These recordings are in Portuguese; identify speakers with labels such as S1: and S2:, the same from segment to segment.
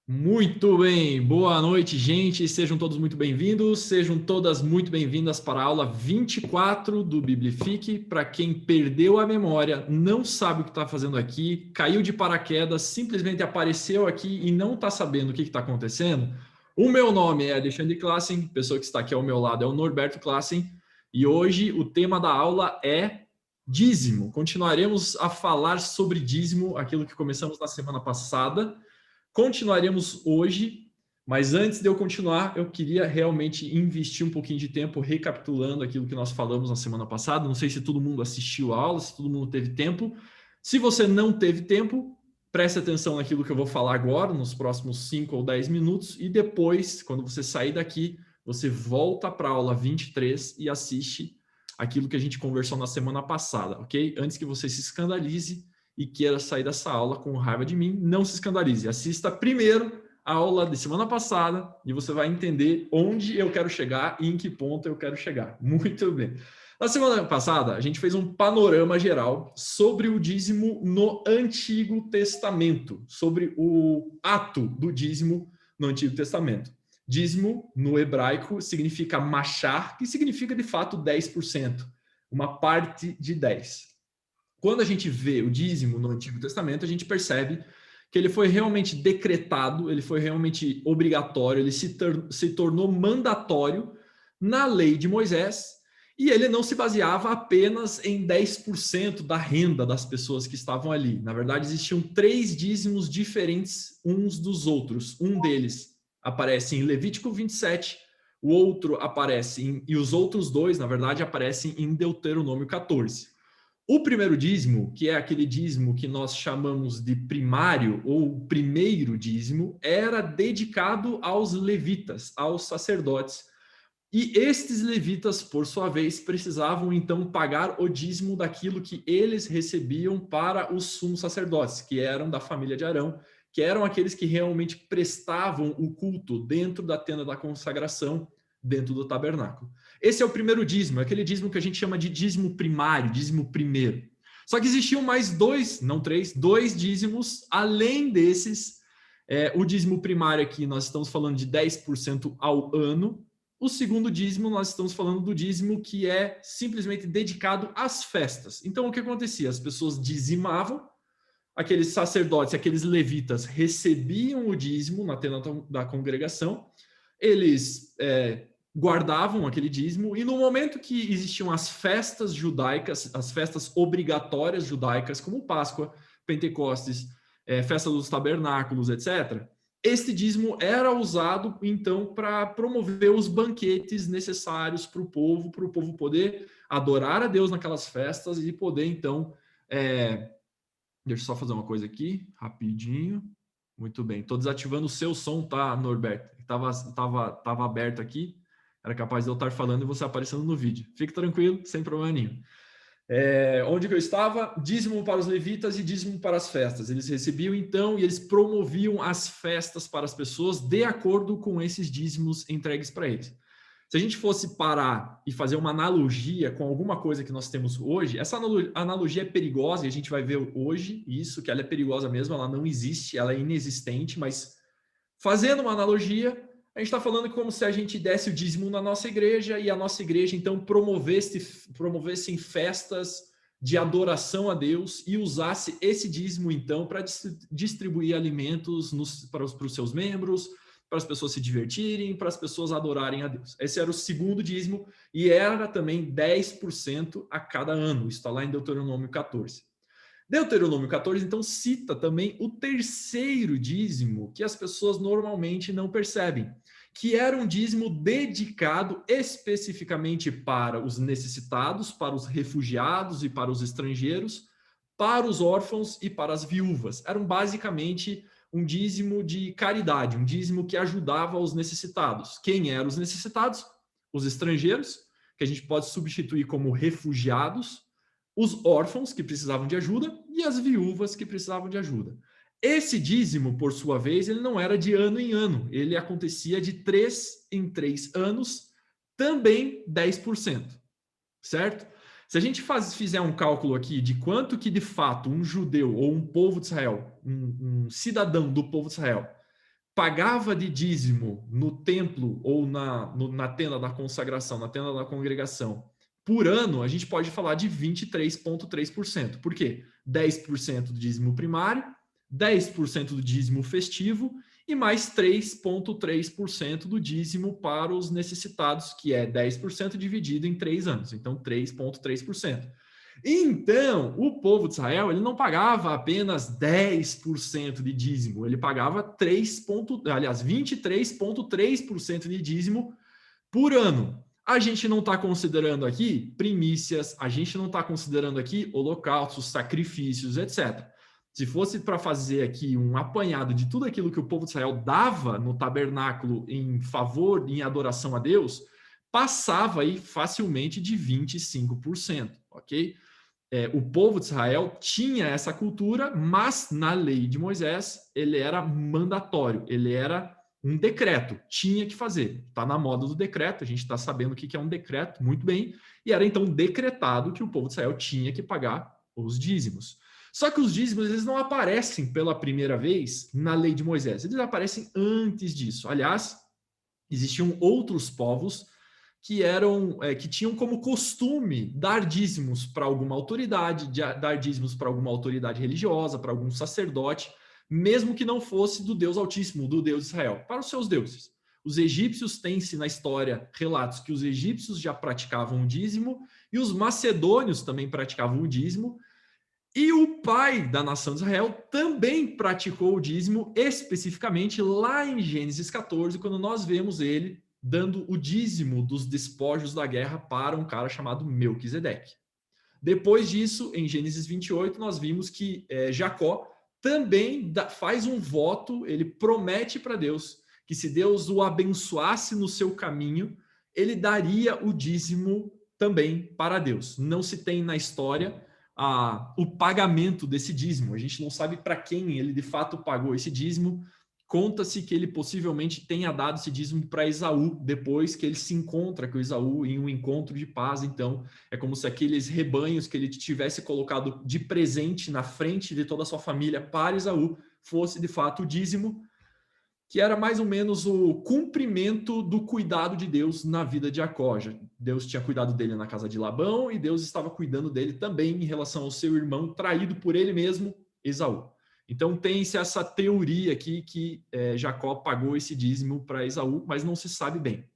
S1: Muito bem, boa noite, gente. Sejam todos muito bem-vindos, sejam todas muito bem-vindas para a aula 24 do Biblifique. Para quem perdeu a memória, não sabe o que está fazendo aqui, caiu de paraquedas, simplesmente apareceu aqui e não está sabendo o que está acontecendo. O meu nome é Alexandre Klassen, a pessoa que está aqui ao meu lado é o Norberto Klassen, e hoje o tema da aula é dízimo. Continuaremos a falar sobre dízimo, aquilo que começamos na semana passada. Continuaremos hoje, mas antes de eu continuar, eu queria realmente investir um pouquinho de tempo recapitulando aquilo que nós falamos na semana passada. Não sei se todo mundo assistiu a aula, se todo mundo teve tempo. Se você não teve tempo, preste atenção naquilo que eu vou falar agora, nos próximos 5 ou 10 minutos, e depois, quando você sair daqui, você volta para a aula 23 e assiste aquilo que a gente conversou na semana passada, ok? Antes que você se escandalize e queira sair dessa aula com raiva de mim, não se escandalize. Assista primeiro a aula de semana passada e você vai entender onde eu quero chegar e em que ponto eu quero chegar. Muito bem. Na semana passada, a gente fez um panorama geral sobre o dízimo no Antigo Testamento, sobre o ato do dízimo no Antigo Testamento. Dízimo, no hebraico, significa machar, que significa de fato 10%, uma parte de 10. Quando a gente vê o dízimo no Antigo Testamento, a gente percebe que ele foi realmente decretado, ele foi realmente obrigatório, ele se tornou mandatório na lei de Moisés, e ele não se baseava apenas em 10% da renda das pessoas que estavam ali. Na verdade, existiam 3 dízimos diferentes uns dos outros. Um deles aparece em Levítico 27, o outro aparece e os outros dois, na verdade, aparecem em Deuteronômio 14. O primeiro dízimo, que é aquele dízimo que nós chamamos de primário ou primeiro dízimo, era dedicado aos levitas, aos sacerdotes. E estes levitas, por sua vez, precisavam então pagar o dízimo daquilo que eles recebiam para os sumos sacerdotes, que eram da família de Arão, que eram aqueles que realmente prestavam o culto dentro da tenda da consagração, dentro do tabernáculo. Esse é o primeiro dízimo, é aquele dízimo que a gente chama de dízimo primário, dízimo primeiro. Só que existiam mais dois, não três, dois dízimos além desses. O dízimo primário aqui, nós estamos falando de 10% ao ano. O segundo dízimo, nós estamos falando do dízimo que é simplesmente dedicado às festas. Então, o que acontecia? As pessoas dizimavam, aqueles sacerdotes, aqueles levitas recebiam o dízimo na tenda da congregação, eles guardavam aquele dízimo, e no momento que existiam as festas judaicas, as festas obrigatórias judaicas, como Páscoa, Pentecostes, festa dos tabernáculos, etc., este dízimo era usado, então, para promover os banquetes necessários para o povo poder adorar a Deus naquelas festas e poder, então, deixa eu só fazer uma coisa aqui, rapidinho. Muito bem. Estou desativando o seu som, tá, Norberto? Tava aberto aqui. Era capaz de eu estar falando e você aparecendo no vídeo. Fique tranquilo, sem problema nenhum. Onde que eu estava? Dízimo para os levitas e dízimo para as festas. Eles recebiam então e eles promoviam as festas para as pessoas de acordo com esses dízimos entregues para eles. Se a gente fosse parar e fazer uma analogia com alguma coisa que nós temos hoje, essa analogia é perigosa e a gente vai ver hoje isso, que ela é perigosa mesmo, ela não existe, ela é inexistente, mas fazendo uma analogia, a gente está falando como se a gente desse o dízimo na nossa igreja e a nossa igreja então promovesse festas de adoração a Deus e usasse esse dízimo então para distribuir alimentos para os seus membros, para as pessoas se divertirem, para as pessoas adorarem a Deus. Esse era o segundo dízimo e era também 10% a cada ano. Isso está lá em Deuteronômio 14. Deuteronômio 14, então, cita também o terceiro dízimo, que as pessoas normalmente não percebem, que era um dízimo dedicado especificamente para os necessitados, para os refugiados e para os estrangeiros, para os órfãos e para as viúvas. Eram basicamente um dízimo de caridade, um dízimo que ajudava os necessitados. Quem eram os necessitados? Os estrangeiros, que a gente pode substituir como refugiados, os órfãos que precisavam de ajuda e as viúvas que precisavam de ajuda. Esse dízimo, por sua vez, ele não era de ano em ano, ele acontecia de 3 em 3 anos, também 10%, certo? Se a gente fizer um cálculo aqui de quanto que de fato um judeu ou um povo de Israel, um cidadão do povo de Israel, pagava de dízimo no templo ou na tenda da consagração, na tenda da congregação, por ano, a gente pode falar de 23,3%. Por quê? 10% do dízimo primário, 10% do dízimo festivo e mais 3,3% do dízimo para os necessitados, que é 10% dividido em 3 anos. Então, 3,3%. Então, o povo de Israel, ele não pagava apenas 10% de dízimo, ele pagava 23,3% de dízimo por ano. A gente não está considerando aqui primícias, a gente não está considerando aqui holocaustos, sacrifícios, etc. Se fosse para fazer aqui um apanhado de tudo aquilo que o povo de Israel dava no tabernáculo em favor, em adoração a Deus, passava aí facilmente de 25%, ok? O povo de Israel tinha essa cultura, mas na lei de Moisés ele era mandatório, ele era um decreto, tinha que fazer. Está na moda do decreto, a gente está sabendo o que é um decreto, muito bem, e era então decretado que o povo de Israel tinha que pagar os dízimos. Só que os dízimos eles não aparecem pela primeira vez na lei de Moisés, eles aparecem antes disso. Aliás, existiam outros povos que tinham como costume dar dízimos para alguma autoridade, dar dízimos para alguma autoridade religiosa, para algum sacerdote, mesmo que não fosse do Deus Altíssimo, do Deus de Israel, para os seus deuses. Os egípcios têm-se na história relatos que os egípcios já praticavam o dízimo e os macedônios também praticavam o dízimo. E o pai da nação de Israel também praticou o dízimo, especificamente lá em Gênesis 14, quando nós vemos ele dando o dízimo dos despojos da guerra para um cara chamado Melquisedeque. Depois disso, em Gênesis 28, nós vimos que Jacó também faz um voto, ele promete para Deus que se Deus o abençoasse no seu caminho, ele daria o dízimo também para Deus. Não se tem na história o pagamento desse dízimo, a gente não sabe para quem ele de fato pagou esse dízimo. Conta-se que ele possivelmente tenha dado esse dízimo para Esaú, depois que ele se encontra com Esaú em um encontro de paz. Então, é como se aqueles rebanhos que ele tivesse colocado de presente na frente de toda a sua família para Esaú fosse de fato o dízimo, que era mais ou menos o cumprimento do cuidado de Deus na vida de Jacó. Deus tinha cuidado dele na casa de Labão e Deus estava cuidando dele também em relação ao seu irmão traído por ele mesmo, Esaú. Então tem-se essa teoria aqui que Jacó pagou esse dízimo para Esaú, mas não se sabe bem.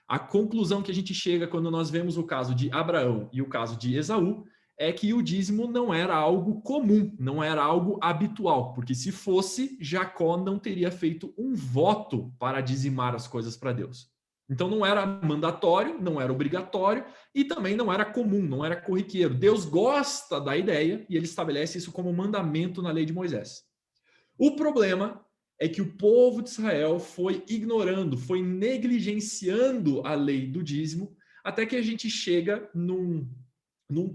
S1: A conclusão que a gente chega quando nós vemos o caso de Abraão e o caso de Esaú é que o dízimo não era algo comum, não era algo habitual, porque se fosse, Jacó não teria feito um voto para dizimar as coisas para Deus. Então não era mandatório, não era obrigatório e também não era comum, não era corriqueiro. Deus gosta da ideia e ele estabelece isso como mandamento na lei de Moisés. O problema é que o povo de Israel foi ignorando, foi negligenciando a lei do dízimo, até que a gente chega num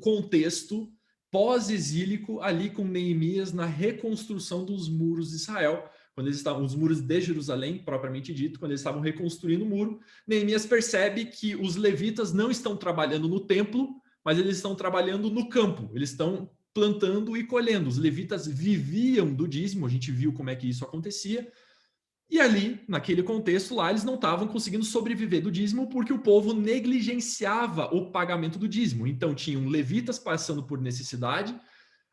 S1: contexto pós-exílico ali com Neemias na reconstrução dos muros de Israel, quando eles estavam, os muros de Jerusalém, propriamente dito, quando eles estavam reconstruindo o muro, Neemias percebe que os levitas não estão trabalhando no templo, mas eles estão trabalhando no campo, eles estão plantando e colhendo. Os levitas viviam do dízimo, a gente viu como é que isso acontecia, e ali, naquele contexto lá, eles não estavam conseguindo sobreviver do dízimo porque o povo negligenciava o pagamento do dízimo. Então, tinham levitas passando por necessidade,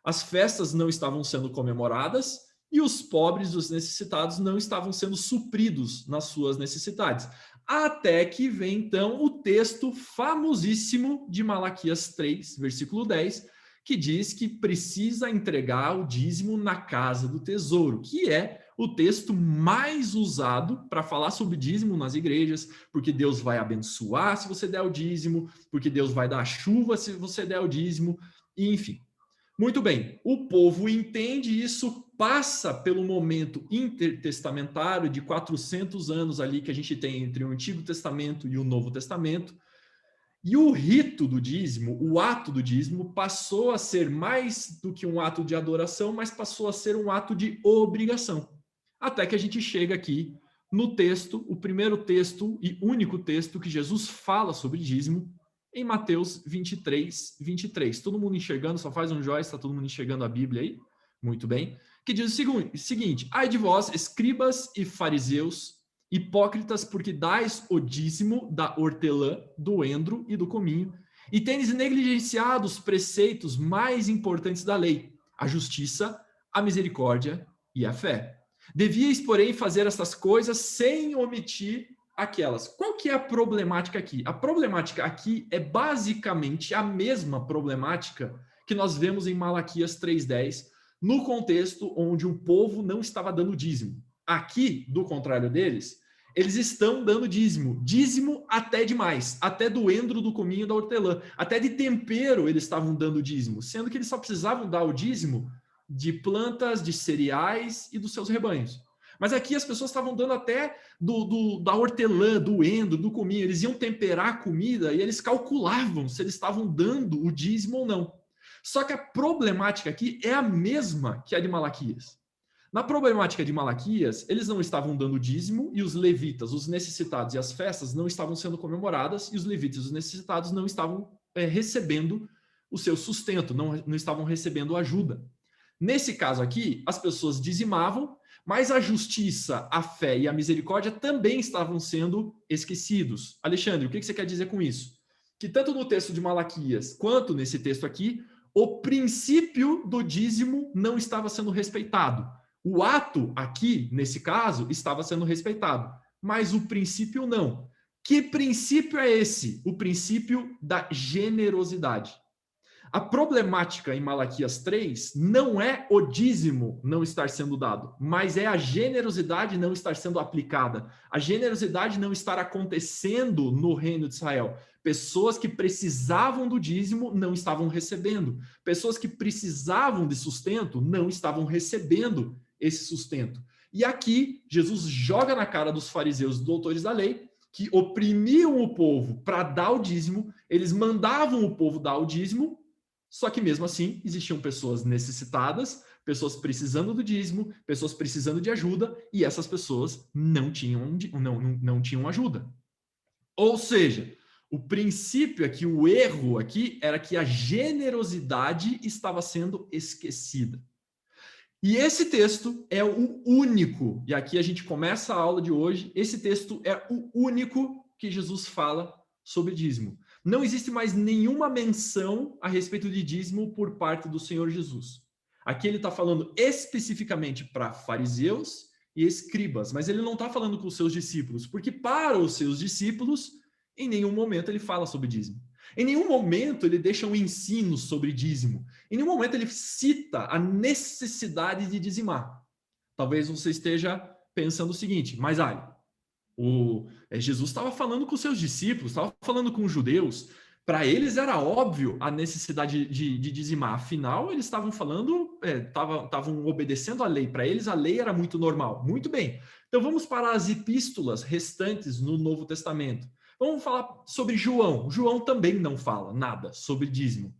S1: as festas não estavam sendo comemoradas e os pobres, os necessitados, não estavam sendo supridos nas suas necessidades. Até que vem, então, o texto famosíssimo de Malaquias 3, versículo 10, que diz que precisa entregar o dízimo na casa do tesouro, que é o texto mais usado para falar sobre dízimo nas igrejas, porque Deus vai abençoar se você der o dízimo, porque Deus vai dar chuva se você der o dízimo, enfim. Muito bem, o povo entende isso, passa pelo momento intertestamentário de 400 anos ali que a gente tem entre o Antigo Testamento e o Novo Testamento, e o rito do dízimo, o ato do dízimo, passou a ser mais do que um ato de adoração, mas passou a ser um ato de obrigação. Até que a gente chega aqui no texto, o primeiro texto e único texto que Jesus fala sobre dízimo, em Mateus 23, 23. Todo mundo enxergando? Só faz um joinha, está todo mundo enxergando a Bíblia aí? Muito bem. que diz o seguinte: ai de vós, escribas e fariseus, hipócritas, porque dais o dízimo da hortelã, do endro e do cominho, e tendes negligenciado os preceitos mais importantes da lei, a justiça, a misericórdia e a fé. Devíeis, porém, fazer estas coisas sem omitir aquelas. Qual que é a problemática aqui? A problemática aqui é basicamente a mesma problemática que nós vemos em Malaquias 3:10, no contexto onde o povo não estava dando dízimo. Aqui, do contrário deles, eles estão dando dízimo. Dízimo até demais. Até do endro, do cominho, da hortelã. Até de tempero eles estavam dando dízimo. Sendo que eles só precisavam dar o dízimo de plantas, de cereais e dos seus rebanhos. Mas aqui as pessoas estavam dando até da hortelã, do endro, do cominho. Eles iam temperar a comida e eles calculavam se eles estavam dando o dízimo ou não. Só que a problemática aqui é a mesma que a de Malaquias. Na problemática de Malaquias, eles não estavam dando dízimo e os levitas, os necessitados e as festas não estavam sendo comemoradas e os levitas e os necessitados não estavam recebendo o seu sustento, não estavam recebendo ajuda. Nesse caso aqui, as pessoas dizimavam, mas a justiça, a fé e a misericórdia também estavam sendo esquecidos. Alexandre, o que você quer dizer com isso? Que tanto no texto de Malaquias quanto nesse texto aqui, o princípio do dízimo não estava sendo respeitado. O ato aqui, nesse caso, estava sendo respeitado, mas o princípio não. Que princípio é esse? O princípio da generosidade. A problemática em Malaquias 3 não é o dízimo não estar sendo dado, mas é a generosidade não estar sendo aplicada, a generosidade não estar acontecendo no reino de Israel. Pessoas que precisavam do dízimo não estavam recebendo, pessoas que precisavam de sustento não estavam recebendo esse sustento. E aqui, Jesus joga na cara dos fariseus e doutores da lei, que oprimiam o povo para dar o dízimo, eles mandavam o povo dar o dízimo. Só que mesmo assim, existiam pessoas necessitadas, pessoas precisando do dízimo, pessoas precisando de ajuda, e essas pessoas não tinham ajuda. Ou seja, o princípio aqui, o erro aqui, era que a generosidade estava sendo esquecida. E esse texto é o único, e aqui a gente começa a aula de hoje, esse texto é o único que Jesus fala sobre dízimo. Não existe mais nenhuma menção a respeito de dízimo por parte do Senhor Jesus. Aqui ele está falando especificamente para fariseus e escribas, mas ele não está falando com os seus discípulos, porque para os seus discípulos, em nenhum momento ele fala sobre dízimo. Em nenhum momento ele deixa um ensino sobre dízimo. Em nenhum momento ele cita a necessidade de dizimar. Talvez você esteja pensando o seguinte, mas Jesus estava falando com seus discípulos, estava falando com os judeus. Para eles era óbvio a necessidade de dizimar. Afinal, eles estavam falando, estavam obedecendo a lei. Para eles, a lei era muito normal. Muito bem. Então, vamos para as epístolas restantes no Novo Testamento. Vamos falar sobre João. João também não fala nada sobre dízimo.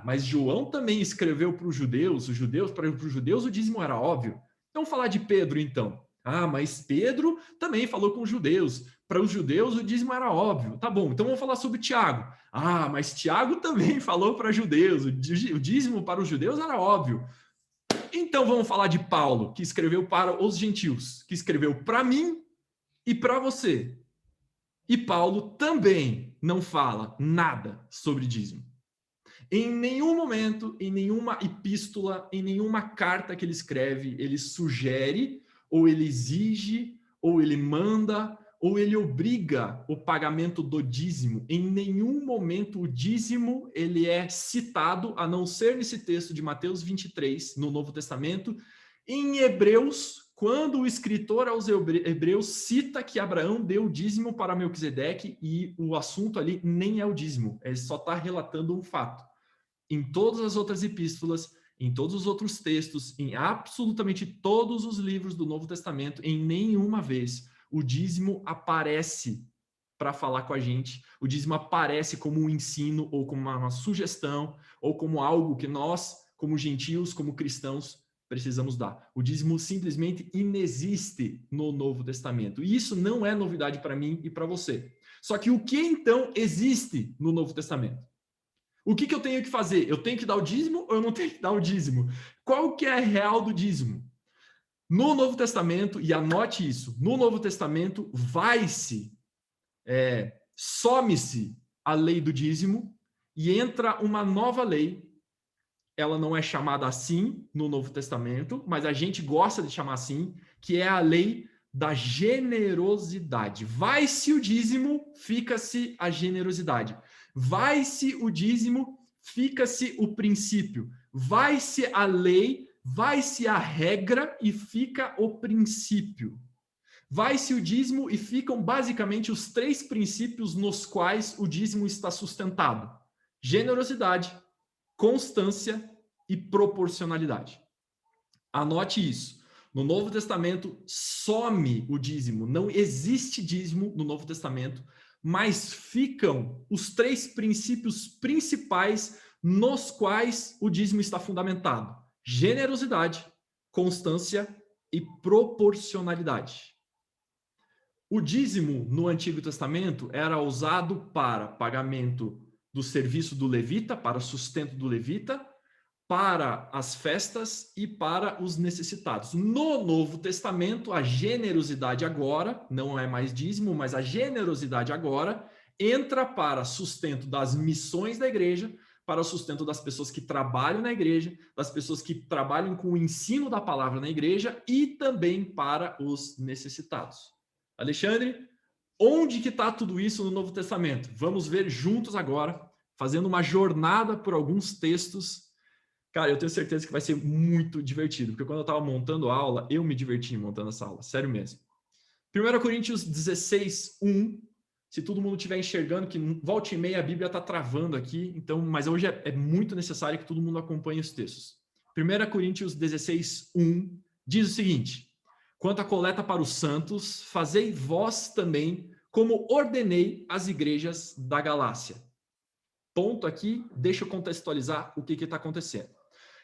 S1: Mas João também escreveu para os judeus, para os judeus o dízimo era óbvio. Então, vamos falar de Pedro, então. Mas Pedro também falou com os judeus. Para os judeus, o dízimo era óbvio. Tá bom, então vamos falar sobre Tiago. Mas Tiago também falou para judeus. O dízimo para os judeus era óbvio. Então vamos falar de Paulo, que escreveu para os gentios, que escreveu para mim e para você. E Paulo também não fala nada sobre dízimo. Em nenhum momento, em nenhuma epístola, em nenhuma carta que ele escreve, ele sugere, ou ele exige, ou ele manda, ou ele obriga o pagamento do dízimo. Em nenhum momento o dízimo ele é citado, a não ser nesse texto de Mateus 23, no Novo Testamento. Em Hebreus, quando o escritor aos Hebreus cita que Abraão deu o dízimo para Melquisedeque, e o assunto ali nem é o dízimo, ele só está relatando um fato. Em todas as outras epístolas, em todos os outros textos, em absolutamente todos os livros do Novo Testamento, em nenhuma vez o dízimo aparece para falar com a gente, o dízimo aparece como um ensino, ou como uma sugestão, ou como algo que nós, como gentios, como cristãos, precisamos dar. O dízimo simplesmente inexiste no Novo Testamento. E isso não é novidade para mim e para você. Só que o que então existe no Novo Testamento? O que eu tenho que fazer? Eu tenho que dar o dízimo ou eu não tenho que dar o dízimo? Qual que é a real do dízimo? No Novo Testamento, e anote isso, no Novo Testamento some-se a lei do dízimo e entra uma nova lei. Ela não é chamada assim no Novo Testamento, mas a gente gosta de chamar assim, que é a lei da generosidade. Vai-se o dízimo, fica-se a generosidade. Vai-se o dízimo, fica-se o princípio. Vai-se a lei, vai-se a regra e fica o princípio. Vai-se o dízimo e ficam basicamente os 3 princípios nos quais o dízimo está sustentado: generosidade, constância e proporcionalidade. Anote isso. No Novo Testamento, some o dízimo. Não existe dízimo no Novo Testamento, mas ficam os 3 princípios principais nos quais o dízimo está fundamentado: generosidade, constância e proporcionalidade. O dízimo no Antigo Testamento era usado para pagamento do serviço do levita, para sustento do levita, para as festas e para os necessitados. No Novo Testamento, a generosidade agora, não é mais dízimo, mas a generosidade agora entra para sustento das missões da igreja, para o sustento das pessoas que trabalham na igreja, das pessoas que trabalham com o ensino da palavra na igreja e também para os necessitados. Alexandre, onde que está tudo isso no Novo Testamento? Vamos ver juntos agora, fazendo uma jornada por alguns textos. Cara, eu tenho certeza que vai ser muito divertido, porque quando eu estava montando a aula, eu me diverti montando essa aula, sério mesmo. 1 Coríntios 16, 1. Se todo mundo estiver enxergando, que volta e meia a Bíblia está travando aqui, então, mas hoje é muito necessário que todo mundo acompanhe os textos. 1 Coríntios 16, 1 diz o seguinte: quanto à coleta para os santos, fazei vós também, como ordenei às igrejas da Galácia. Ponto aqui, deixa eu contextualizar o que está acontecendo.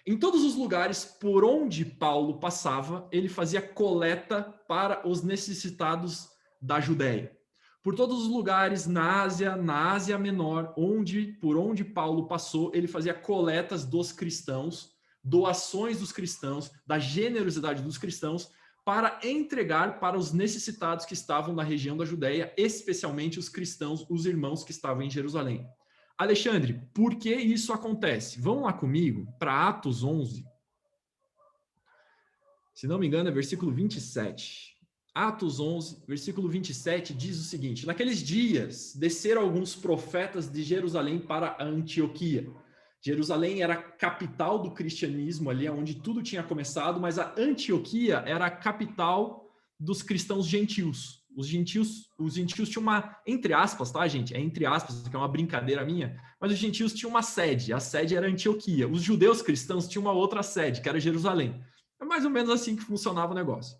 S1: Em todos os lugares por onde Paulo passava, ele fazia coleta para os necessitados da Judéia. Por todos os lugares na Ásia Menor, por onde Paulo passou, ele fazia coletas dos cristãos, doações dos cristãos, da generosidade dos cristãos, para entregar para os necessitados que estavam na região da Judéia, especialmente os cristãos, os irmãos que estavam em Jerusalém. Alexandre, por que isso acontece? Vão lá comigo para Atos 11. Se não me engano, é versículo 27. Atos 11, versículo 27 diz o seguinte: naqueles dias desceram alguns profetas de Jerusalém para a Antioquia. Jerusalém era a capital do cristianismo, ali onde tudo tinha começado, mas a Antioquia era a capital dos cristãos gentios. Os gentios tinham uma, entre aspas, tá, gente? É entre aspas, que é uma brincadeira minha, mas os gentios tinham uma sede, a sede era Antioquia. Os judeus cristãos tinham uma outra sede, que era Jerusalém. É mais ou menos assim que funcionava o negócio.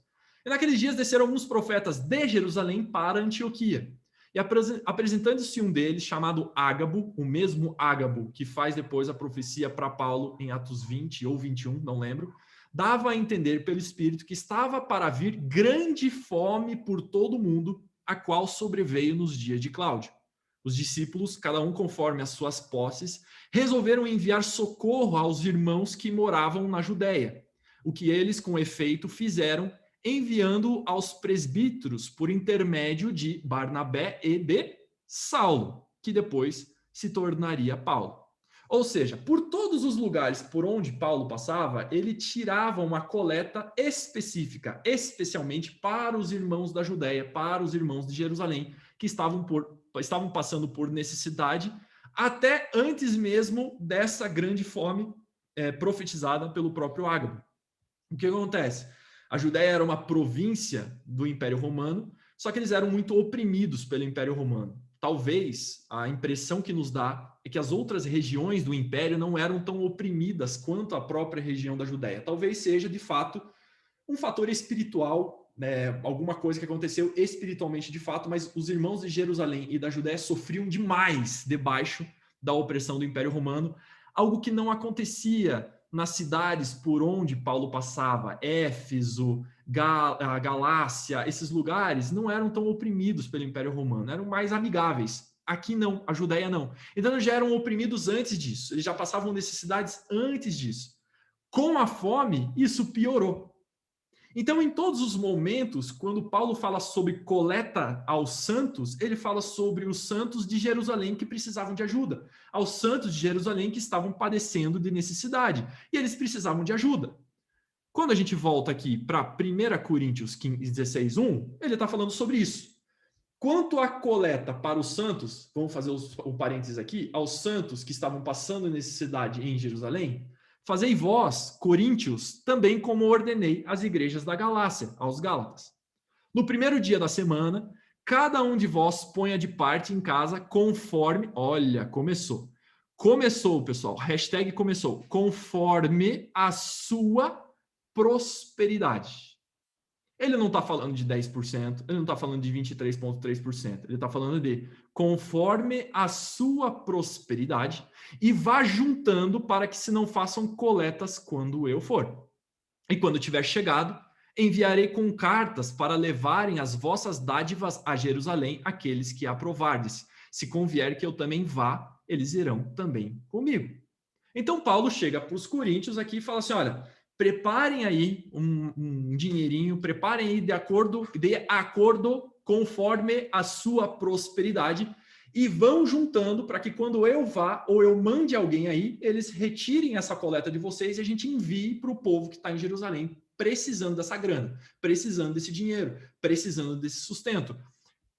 S1: E naqueles dias desceram alguns profetas de Jerusalém para Antioquia. E apresentando-se um deles, chamado Ágabo, o mesmo Ágabo que faz depois a profecia para Paulo em Atos 20 ou 21, não lembro, dava a entender pelo Espírito que estava para vir grande fome por todo o mundo, a qual sobreveio nos dias de Cláudio. Os discípulos, cada um conforme as suas posses, resolveram enviar socorro aos irmãos que moravam na Judéia, o que eles, com efeito, fizeram, enviando aos presbíteros por intermédio de Barnabé e de Saulo, que depois se tornaria Paulo. Ou seja, por todos os lugares por onde Paulo passava, ele tirava uma coleta específica, especialmente para os irmãos da Judéia, para os irmãos de Jerusalém, que estavam passando por necessidade, até antes mesmo dessa grande fome profetizada pelo próprio Ágabo. O que acontece? A Judéia era uma província do Império Romano, só que eles eram muito oprimidos pelo Império Romano. Talvez a impressão que nos dá é que as outras regiões do Império não eram tão oprimidas quanto a própria região da Judéia. Talvez seja, de fato, um fator espiritual, né, alguma coisa que aconteceu espiritualmente de fato, mas os irmãos de Jerusalém e da Judéia sofriam demais debaixo da opressão do Império Romano, algo que não acontecia nas cidades por onde Paulo passava, Éfeso, Galácia, esses lugares não eram tão oprimidos pelo Império Romano, eram mais amigáveis. Aqui não, a Judéia não. Então eles já eram oprimidos antes disso, eles já passavam necessidades antes disso. Com a fome, isso piorou. Então, em todos os momentos, quando Paulo fala sobre coleta aos santos, ele fala sobre os santos de Jerusalém que precisavam de ajuda, aos santos de Jerusalém que estavam padecendo de necessidade, e eles precisavam de ajuda. Quando a gente volta aqui para 1 Coríntios 16:1, ele está falando sobre isso. Quanto à coleta para os santos, vamos fazer o parênteses aqui, aos santos que estavam passando necessidade em Jerusalém, fazei vós, coríntios, também como ordenei às igrejas da Galácia, aos Gálatas. No primeiro dia da semana, cada um de vós ponha de parte em casa conforme... Olha, começou. Começou, pessoal. Hashtag começou. Conforme a sua prosperidade. Ele não está falando de 10%, ele não está falando de 23,3%, ele está falando de conforme a sua prosperidade e vá juntando para que se não façam coletas quando eu for. E quando tiver chegado, enviarei com cartas para levarem as vossas dádivas a Jerusalém aqueles que aprovardes. Se convier que eu também vá, eles irão também comigo. Então Paulo chega para os coríntios aqui e fala assim, olha, preparem aí um dinheirinho, preparem aí de acordo conforme a sua prosperidade e vão juntando para que quando eu vá ou eu mande alguém aí, eles retirem essa coleta de vocês e a gente envie para o povo que está em Jerusalém precisando dessa grana, precisando desse dinheiro, precisando desse sustento.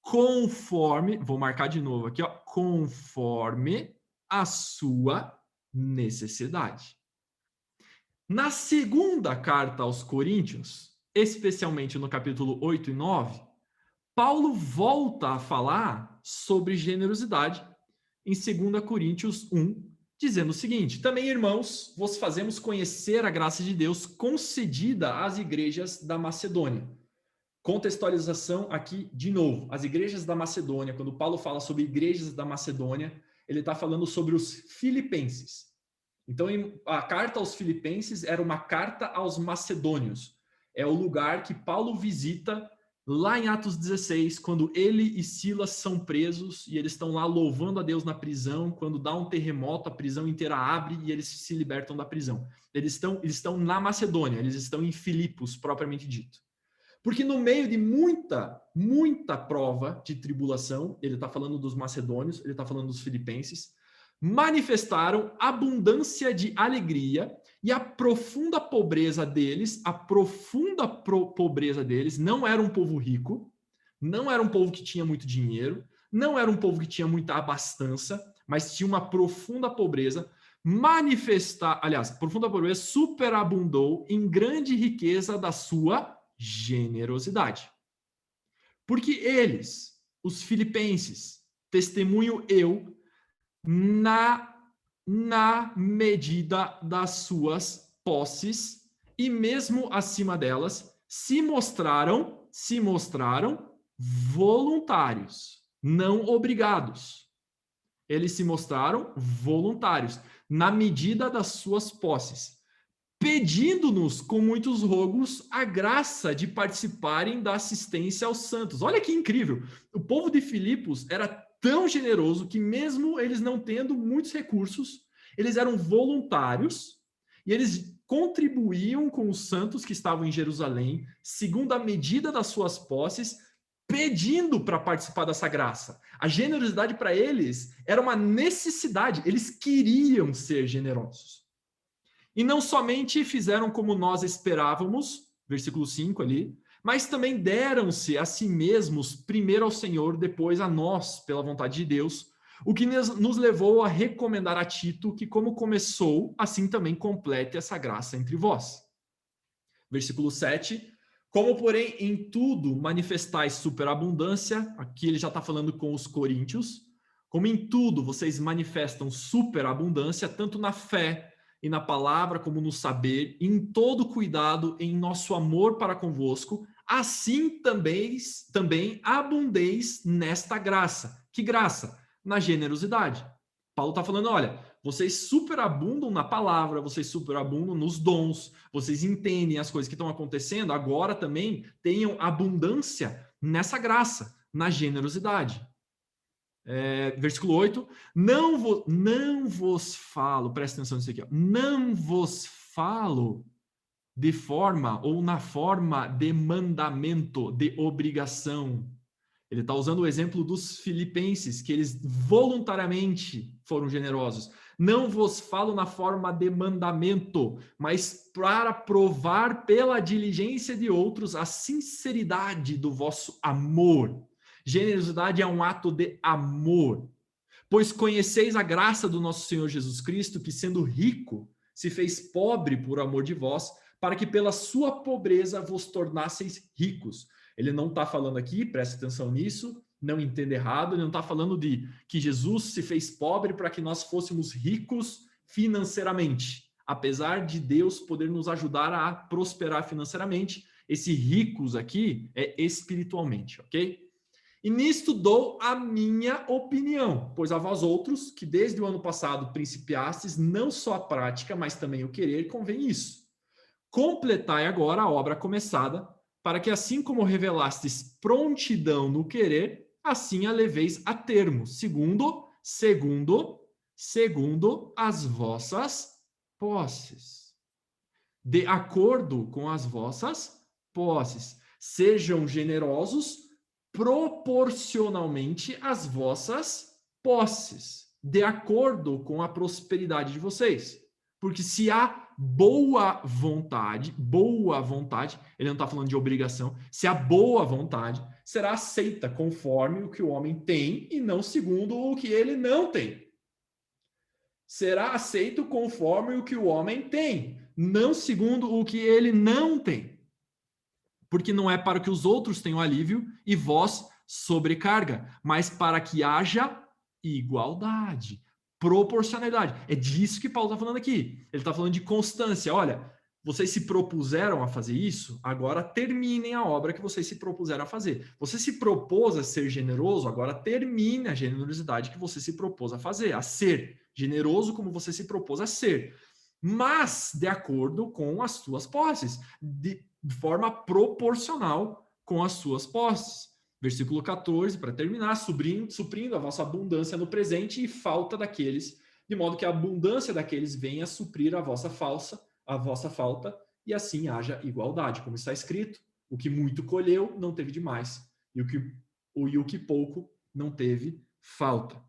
S1: Conforme, vou marcar de novo aqui, ó, conforme a sua necessidade. Na segunda carta aos Coríntios, especialmente no capítulo 8 e 9, Paulo volta a falar sobre generosidade em 2 Coríntios 1, dizendo o seguinte: também, irmãos, vos fazemos conhecer a graça de Deus concedida às igrejas da Macedônia. Contextualização aqui de novo. As igrejas da Macedônia, quando Paulo fala sobre igrejas da Macedônia, ele está falando sobre os filipenses. Então, a carta aos filipenses era uma carta aos macedônios. É o lugar que Paulo visita lá em Atos 16, quando ele e Silas são presos e eles estão lá louvando a Deus na prisão. Quando dá um terremoto, a prisão inteira abre e eles se libertam da prisão. Eles estão na Macedônia, eles estão em Filipos, propriamente dito. Porque no meio de muita prova de tribulação, ele está falando dos macedônios, ele está falando dos filipenses, manifestaram abundância de alegria e a profunda pobreza deles, não era um povo rico, não era um povo que tinha muito dinheiro, não era um povo que tinha muita abastança, mas tinha uma profunda pobreza. Profunda pobreza superabundou em grande riqueza da sua generosidade. Porque eles, os filipenses, testemunho eu, na medida das suas posses e mesmo acima delas, se mostraram voluntários, não obrigados. Eles se mostraram voluntários na medida das suas posses, pedindo-nos com muitos rogos a graça de participarem da assistência aos santos. Olha que incrível! O povo de Filipos era tão generoso que mesmo eles não tendo muitos recursos, eles eram voluntários e eles contribuíam com os santos que estavam em Jerusalém, segundo a medida das suas posses, pedindo para participar dessa graça. A generosidade para eles era uma necessidade, eles queriam ser generosos. E não somente fizeram como nós esperávamos, versículo 5 ali, mas também deram-se a si mesmos, primeiro ao Senhor, depois a nós, pela vontade de Deus, o que nos levou a recomendar a Tito que, como começou, assim também complete essa graça entre vós. Versículo 7, como, porém, em tudo manifestais superabundância, aqui ele já está falando com os coríntios, como em tudo vocês manifestam superabundância, tanto na fé, e na palavra como no saber, em todo cuidado, em nosso amor para convosco, assim também abundeis nesta graça. Que graça? Na generosidade. Paulo está falando, olha, vocês superabundam na palavra, vocês superabundam nos dons, vocês entendem as coisas que estão acontecendo, agora também tenham abundância nessa graça, na generosidade. Versículo 8, não vos falo, presta atenção nisso aqui, ó, não vos falo de forma ou na forma de mandamento, de obrigação. Ele está usando o exemplo dos filipenses, que eles voluntariamente foram generosos. Não vos falo na forma de mandamento, mas para provar pela diligência de outros a sinceridade do vosso amor. Generosidade é um ato de amor. Pois conheceis a graça do nosso Senhor Jesus Cristo, que sendo rico, se fez pobre por amor de vós, para que pela sua pobreza vos tornasseis ricos. Ele não está falando aqui, preste atenção nisso, não entenda errado, ele não está falando de que Jesus se fez pobre para que nós fôssemos ricos financeiramente. Apesar de Deus poder nos ajudar a prosperar financeiramente, esse ricos aqui é espiritualmente, ok? E nisto dou a minha opinião, pois a vós outros, que desde o ano passado principiastes, não só a prática, mas também o querer, convém isso. Completai agora a obra começada, para que assim como revelastes prontidão no querer, assim a leveis a termo, segundo as vossas posses. De acordo com as vossas posses. Sejam generosos proporcionalmente às vossas posses, de acordo com a prosperidade de vocês. Porque se há boa vontade, ele não está falando de obrigação, se há boa vontade, será aceita conforme o que o homem tem e não segundo o que ele não tem. Será aceito conforme o que o homem tem, não segundo o que ele não tem. Porque não é para que os outros tenham alívio e vós sobrecarga, mas para que haja igualdade, proporcionalidade. É disso que Paulo está falando aqui. Ele está falando de constância. Olha, vocês se propuseram a fazer isso, agora terminem a obra que vocês se propuseram a fazer. Você se propôs a ser generoso, agora termine a generosidade que você se propôs a fazer, a ser generoso como você se propôs a ser. Mas de acordo com as suas posses, de forma proporcional com as suas posses. Versículo 14, para terminar, suprindo a vossa abundância no presente e falta daqueles, de modo que a abundância daqueles venha suprir a vossa falta, e assim haja igualdade. Como está escrito, o que muito colheu não teve demais, e o que pouco não teve falta.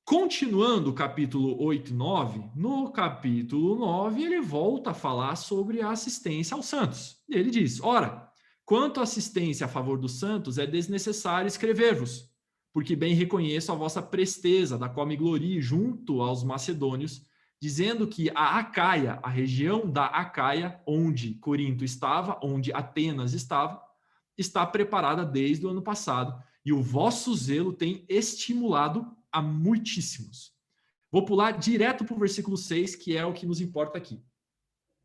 S1: Continuando o capítulo 8 e 9, no capítulo 9 ele volta a falar sobre a assistência aos santos. Ele diz, ora, quanto à assistência a favor dos santos, é desnecessário escrever-vos, porque bem reconheço a vossa presteza, da qual me glorie junto aos macedônios, dizendo que a Acaia, a região da Acaia, onde Corinto estava, onde Atenas estava, está preparada desde o ano passado, e o vosso zelo tem estimulado a muitíssimos. Vou pular direto para o versículo 6, que é o que nos importa aqui.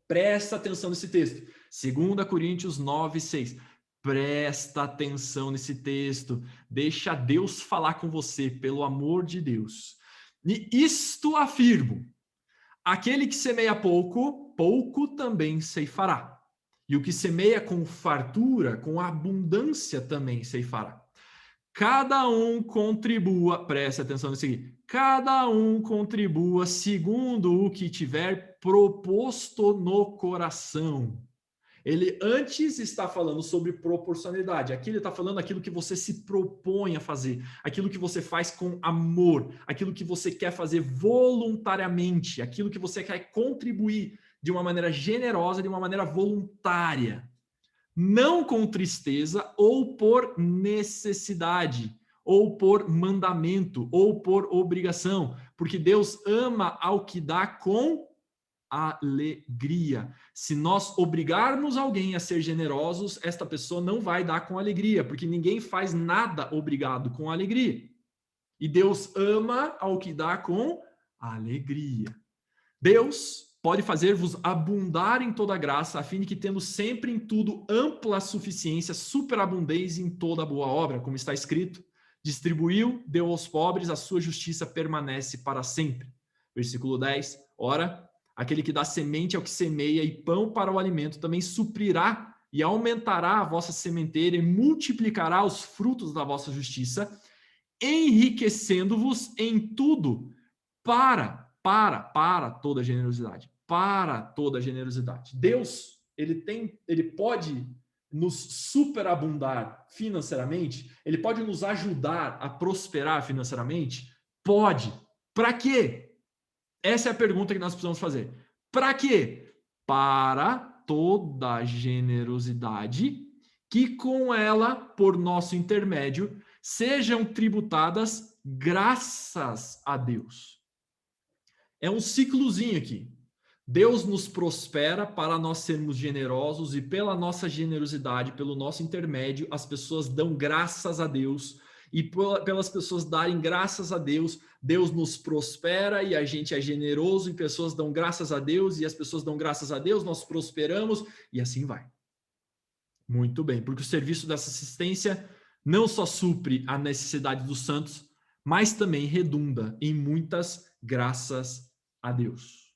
S1: Presta atenção nesse texto. 2 Coríntios 9, 6. Presta atenção nesse texto. Deixa Deus falar com você, pelo amor de Deus. E isto afirmo: aquele que semeia pouco, pouco também ceifará. E o que semeia com fartura, com abundância também ceifará. Cada um contribua, preste atenção nisso aqui, cada um contribua segundo o que tiver proposto no coração. Ele antes está falando sobre proporcionalidade, aqui ele está falando aquilo que você se propõe a fazer, aquilo que você faz com amor, aquilo que você quer fazer voluntariamente, aquilo que você quer contribuir de uma maneira generosa, de uma maneira voluntária. Não com tristeza ou por necessidade, ou por mandamento, ou por obrigação, porque Deus ama ao que dá com alegria. Se nós obrigarmos alguém a ser generosos, esta pessoa não vai dar com alegria, porque ninguém faz nada obrigado com alegria. E Deus ama ao que dá com alegria. Deus pode fazer-vos abundar em toda graça, a fim de que, tendo sempre em tudo ampla suficiência, superabundeis em toda boa obra, como está escrito, distribuiu, deu aos pobres, a sua justiça permanece para sempre. Versículo 10, ora, aquele que dá semente ao que semeia e pão para o alimento também suprirá e aumentará a vossa sementeira e multiplicará os frutos da vossa justiça, enriquecendo-vos em tudo para toda generosidade, para toda generosidade. Deus, ele pode nos superabundar financeiramente? Ele pode nos ajudar a prosperar financeiramente? Pode. Para quê? Essa é a pergunta que nós precisamos fazer. Para quê? Para toda generosidade que com ela, por nosso intermédio, sejam tributadas graças a Deus. É um ciclozinho aqui. Deus nos prospera para nós sermos generosos e pela nossa generosidade, pelo nosso intermédio, as pessoas dão graças a Deus e pelas pessoas darem graças a Deus, Deus nos prospera e a gente é generoso e pessoas dão graças a Deus e as pessoas dão graças a Deus, nós prosperamos e assim vai. Muito bem, porque o serviço dessa assistência não só supre a necessidade dos santos, mas também redunda em muitas graças a Deus.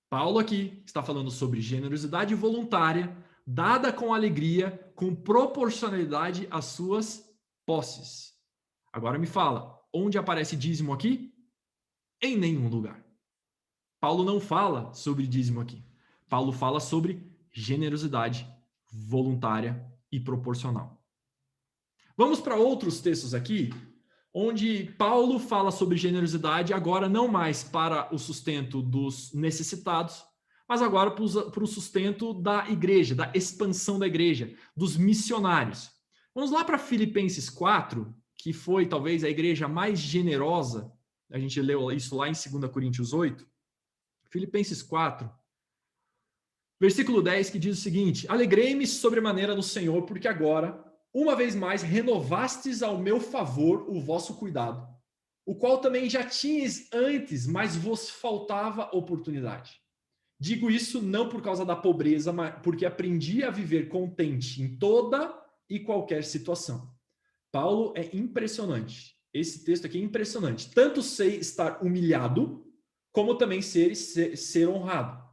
S1: Paulo aqui está falando sobre generosidade voluntária, dada com alegria, com proporcionalidade às suas posses. Agora me fala, onde aparece dízimo aqui? Em nenhum lugar. Paulo não fala sobre dízimo aqui. Paulo fala sobre generosidade voluntária e proporcional. Vamos para outros textos aqui, onde Paulo fala sobre generosidade agora não mais para o sustento dos necessitados, mas agora para o sustento da igreja, da expansão da igreja, dos missionários. Vamos lá para Filipenses 4, que foi talvez a igreja mais generosa, a gente leu isso lá em 2 Coríntios 8, Filipenses 4, versículo 10, que diz o seguinte: alegrei-me sobremaneira no Senhor, porque agora, uma vez mais, renovastes ao meu favor o vosso cuidado, o qual também já tinhas antes, mas vos faltava oportunidade. Digo isso não por causa da pobreza, mas porque aprendi a viver contente em toda e qualquer situação. Paulo é impressionante. Esse texto aqui é impressionante. Tanto sei estar humilhado, como também ser honrado.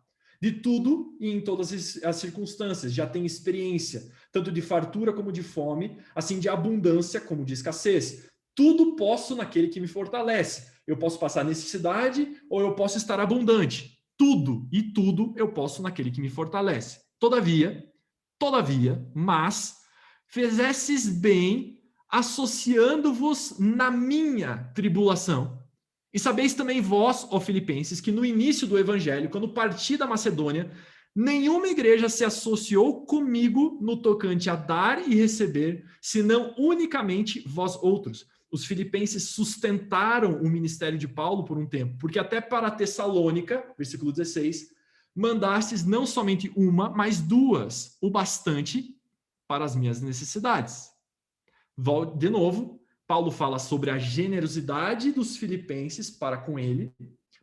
S1: De tudo e em todas as circunstâncias, já tenho experiência, tanto de fartura como de fome, assim de abundância como de escassez. Tudo posso naquele que me fortalece. Eu posso passar necessidade ou eu posso estar abundante. Tudo e tudo eu posso naquele que me fortalece. Todavia, mas fizestes bem associando-vos na minha tribulação. E sabeis também vós, ó Filipenses, que no início do evangelho, quando parti da Macedônia, nenhuma igreja se associou comigo no tocante a dar e receber, senão unicamente vós outros. Os filipenses sustentaram o ministério de Paulo por um tempo, porque até para Tessalônica, versículo 16, mandastes não somente uma, mas duas, o bastante para as minhas necessidades. De novo, Paulo fala sobre a generosidade dos filipenses para com ele,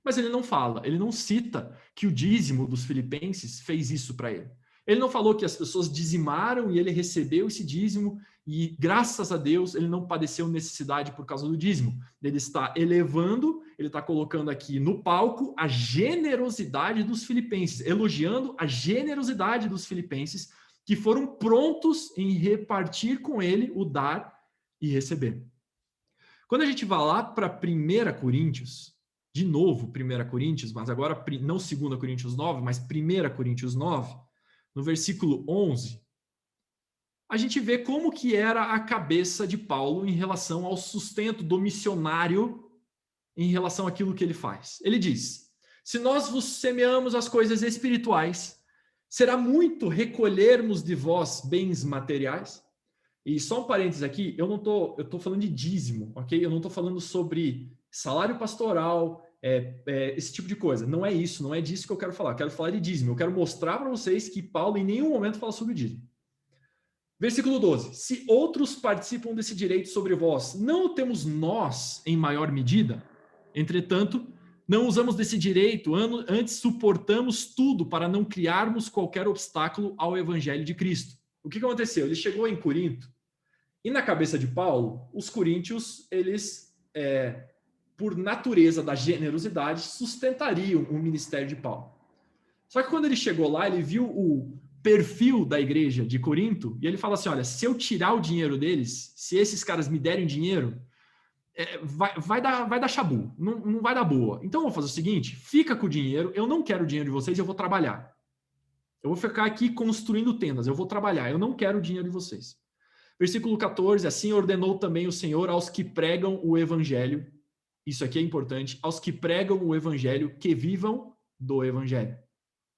S1: mas ele não cita que o dízimo dos filipenses fez isso para ele. Ele não falou que as pessoas dizimaram e ele recebeu esse dízimo e, graças a Deus, ele não padeceu necessidade por causa do dízimo. Ele está elevando, ele está colocando aqui no palco a generosidade dos filipenses, elogiando a generosidade dos filipenses que foram prontos em repartir com ele o dar e receber. Quando a gente vai lá para 1 Coríntios, de novo 1 Coríntios, mas agora não 2 Coríntios 9, mas 1 Coríntios 9, no versículo 11, a gente vê como que era a cabeça de Paulo em relação ao sustento do missionário, em relação àquilo que ele faz. Ele diz: se nós vos semeamos as coisas espirituais, será muito recolhermos de vós bens materiais? E só um parênteses aqui, eu estou falando de dízimo, ok? Eu não estou falando sobre salário pastoral, esse tipo de coisa. Não é isso, não é disso que eu quero falar. Eu quero falar de dízimo. Eu quero mostrar para vocês que Paulo em nenhum momento fala sobre dízimo. Versículo 12. Se outros participam desse direito sobre vós, não o temos nós em maior medida? Entretanto, não usamos desse direito, antes suportamos tudo para não criarmos qualquer obstáculo ao evangelho de Cristo. O que aconteceu? Ele chegou em Corinto e na cabeça de Paulo, os coríntios, eles, por natureza da generosidade, sustentariam o ministério de Paulo. Só que quando ele chegou lá, ele viu o perfil da igreja de Corinto e ele fala assim, olha, se eu tirar o dinheiro deles, se esses caras me derem dinheiro, vai dar chabu, não vai dar boa. Então, eu vou fazer o seguinte, fica com o dinheiro, eu não quero o dinheiro de vocês, eu vou trabalhar. Eu vou ficar aqui construindo tendas, eu vou trabalhar, eu não quero o dinheiro de vocês. Versículo 14, assim ordenou também o Senhor aos que pregam o evangelho, isso aqui é importante, aos que pregam o evangelho, que vivam do evangelho.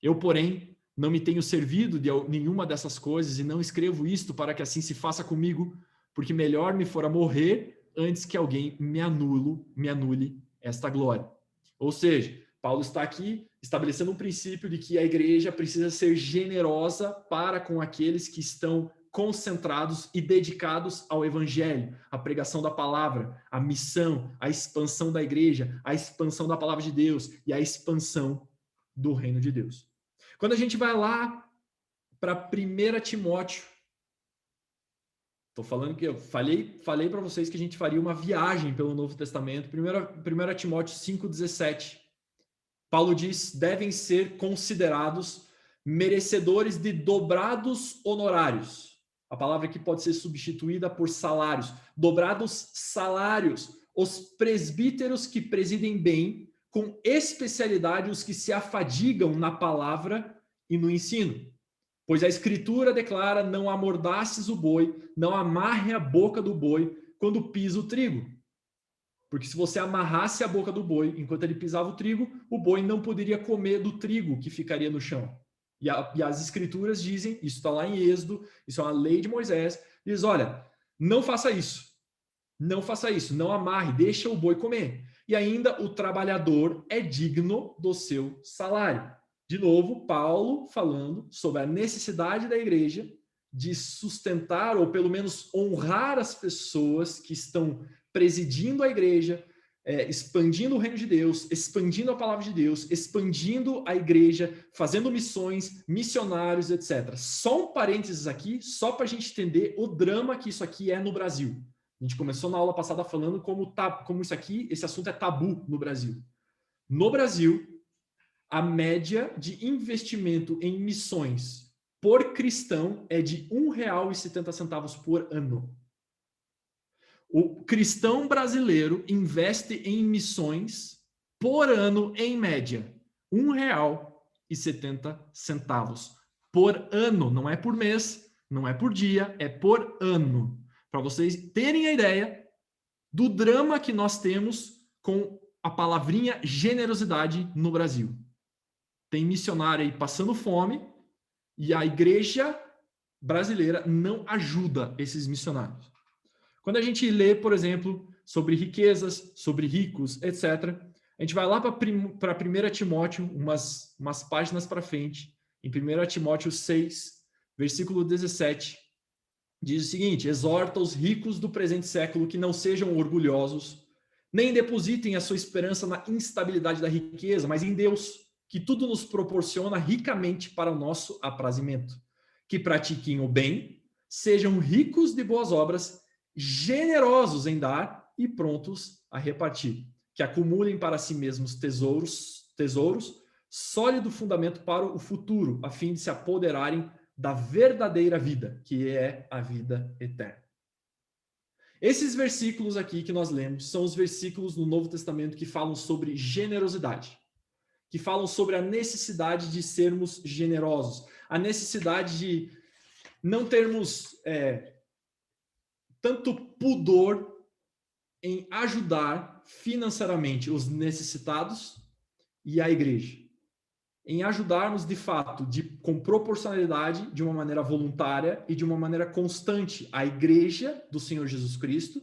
S1: Eu, porém, não me tenho servido de nenhuma dessas coisas e não escrevo isto para que assim se faça comigo, porque melhor me fora morrer antes que alguém me anule esta glória. Ou seja, Paulo está aqui estabelecendo um princípio de que a igreja precisa ser generosa para com aqueles que estão concentrados e dedicados ao evangelho, à pregação da palavra, à missão, à expansão da igreja, à expansão da palavra de Deus e à expansão do reino de Deus. Quando a gente vai lá para 1 Timóteo, estou falando que eu falei para vocês que a gente faria uma viagem pelo Novo Testamento, 1 Timóteo 5,17. Paulo diz, devem ser considerados merecedores de dobrados honorários. A palavra aqui pode ser substituída por salários. Dobrados salários. Os presbíteros que presidem bem, com especialidade os que se afadigam na palavra e no ensino. Pois a Escritura declara, não amordaces o boi, não amarre a boca do boi quando pisa o trigo. Porque se você amarrasse a boca do boi enquanto ele pisava o trigo, o boi não poderia comer do trigo que ficaria no chão. E as escrituras dizem, isso está lá em Êxodo, isso é uma lei de Moisés, diz, olha, não faça isso, não amarre, deixa o boi comer. E ainda o trabalhador é digno do seu salário. De novo, Paulo falando sobre a necessidade da igreja de sustentar ou pelo menos honrar as pessoas que estão presidindo a igreja, expandindo o reino de Deus, expandindo a palavra de Deus, expandindo a igreja, fazendo missões, missionários, etc. Só um parênteses aqui, só para a gente entender o drama que isso aqui é no Brasil. A gente começou na aula passada falando como isso aqui, esse assunto é tabu no Brasil. No Brasil, a média de investimento em missões por cristão é de R$ 1,70 por ano. O cristão brasileiro investe em missões por ano, em média, R$ 1,70 por ano. Não é por mês, não é por dia, é por ano. Para vocês terem a ideia do drama que nós temos com a palavrinha generosidade no Brasil. Tem missionário aí passando fome e a igreja brasileira não ajuda esses missionários. Quando a gente lê, por exemplo, sobre riquezas, sobre ricos, etc., a gente vai lá para 1 Timóteo, umas páginas para frente, em 1 Timóteo 6, versículo 17, diz o seguinte, exorta os ricos do presente século que não sejam orgulhosos, nem depositem a sua esperança na instabilidade da riqueza, mas em Deus, que tudo nos proporciona ricamente para o nosso aprazimento. Que pratiquem o bem, sejam ricos de boas obras, generosos em dar e prontos a repartir, que acumulem para si mesmos tesouros, sólido fundamento para o futuro, a fim de se apoderarem da verdadeira vida, que é a vida eterna. Esses versículos aqui que nós lemos são os versículos no Novo Testamento que falam sobre generosidade, que falam sobre a necessidade de sermos generosos, a necessidade de não termos tanto pudor em ajudar financeiramente os necessitados e a igreja. Em ajudarmos, de fato, com proporcionalidade, de uma maneira voluntária e de uma maneira constante, a igreja do Senhor Jesus Cristo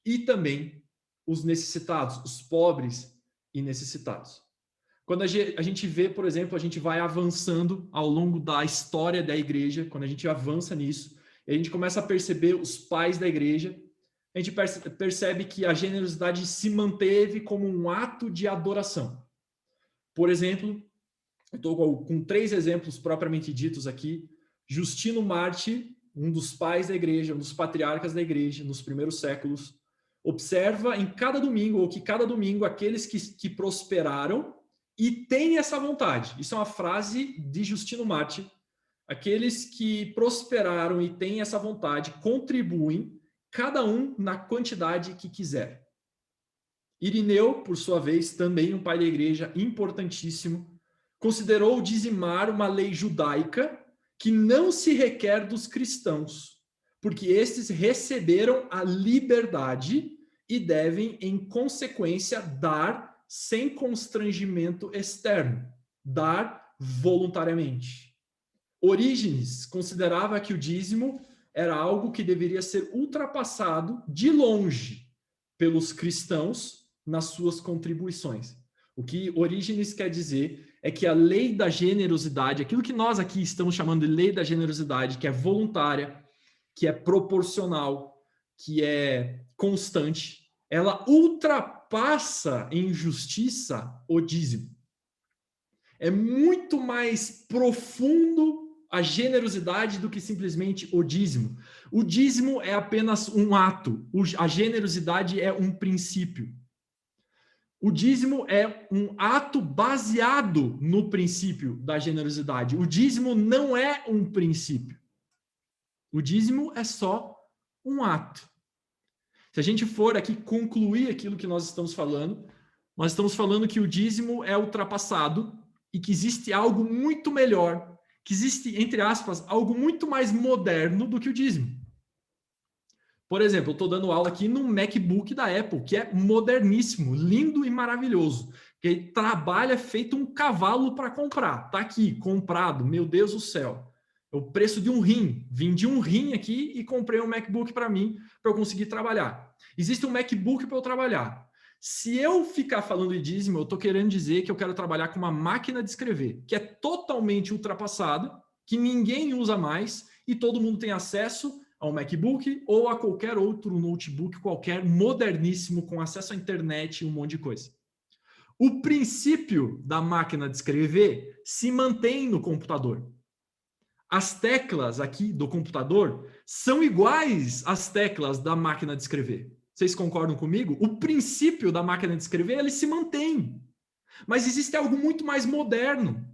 S1: e também os necessitados, os pobres e necessitados. Quando a gente vê, por exemplo, a gente vai avançando ao longo da história da igreja, quando a gente avança nisso, e a gente começa a perceber os pais da igreja, a gente percebe que a generosidade se manteve como um ato de adoração. Por exemplo, eu estou com 3 exemplos propriamente ditos aqui. Justino Mártir, um dos pais da igreja, um dos patriarcas da igreja nos primeiros séculos, observa em cada domingo, ou que cada domingo, aqueles que prosperaram e têm essa vontade. Isso é uma frase de Justino Mártir. Aqueles que prosperaram e têm essa vontade contribuem, cada um na quantidade que quiser. Irineu, por sua vez, também um pai da igreja importantíssimo, considerou dizimar uma lei judaica que não se requer dos cristãos, porque estes receberam a liberdade e devem, em consequência, dar sem constrangimento externo, dar voluntariamente. Orígenes considerava que o dízimo era algo que deveria ser ultrapassado de longe pelos cristãos nas suas contribuições. O que Orígenes quer dizer é que a lei da generosidade, aquilo que nós aqui estamos chamando de lei da generosidade, que é voluntária, que é proporcional, que é constante, ela ultrapassa em justiça o dízimo. É muito mais profundo a generosidade do que simplesmente o dízimo. O dízimo é apenas um ato, a generosidade é um princípio. O dízimo é um ato baseado no princípio da generosidade. O dízimo não é um princípio. O dízimo é só um ato. Se a gente for aqui concluir aquilo que nós estamos falando que o dízimo é ultrapassado e que existe algo muito melhor, que existe, entre aspas, algo muito mais moderno do que o dízimo. Por exemplo, eu estou dando aula aqui num MacBook da Apple, que é moderníssimo, lindo e maravilhoso, que trabalha feito um cavalo para comprar. Está aqui, comprado, meu Deus do céu. É o preço de um rim. Vendi um rim aqui e comprei um MacBook para mim, para eu conseguir trabalhar. Existe um MacBook para eu trabalhar. Se eu ficar falando de dízimo, eu estou querendo dizer que eu quero trabalhar com uma máquina de escrever, que é totalmente ultrapassada, que ninguém usa mais e todo mundo tem acesso ao MacBook ou a qualquer outro notebook qualquer moderníssimo com acesso à internet e um monte de coisa. O princípio da máquina de escrever se mantém no computador. As teclas aqui do computador são iguais às teclas da máquina de escrever. Vocês concordam comigo? O princípio da máquina de escrever, ele se mantém. Mas existe algo muito mais moderno.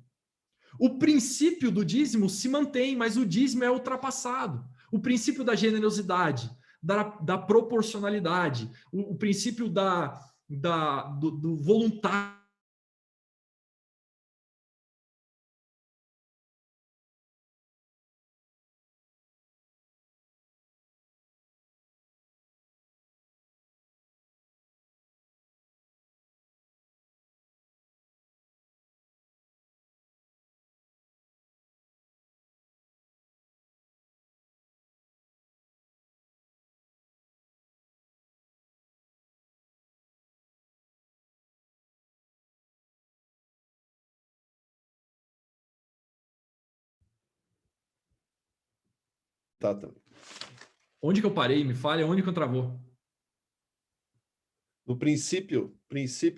S1: O princípio do dízimo se mantém, mas o dízimo é ultrapassado. O princípio da generosidade, da proporcionalidade, o princípio do voluntário.
S2: Tá, também.
S1: Onde que eu parei? Me fale, onde que eu travou?
S2: No princípio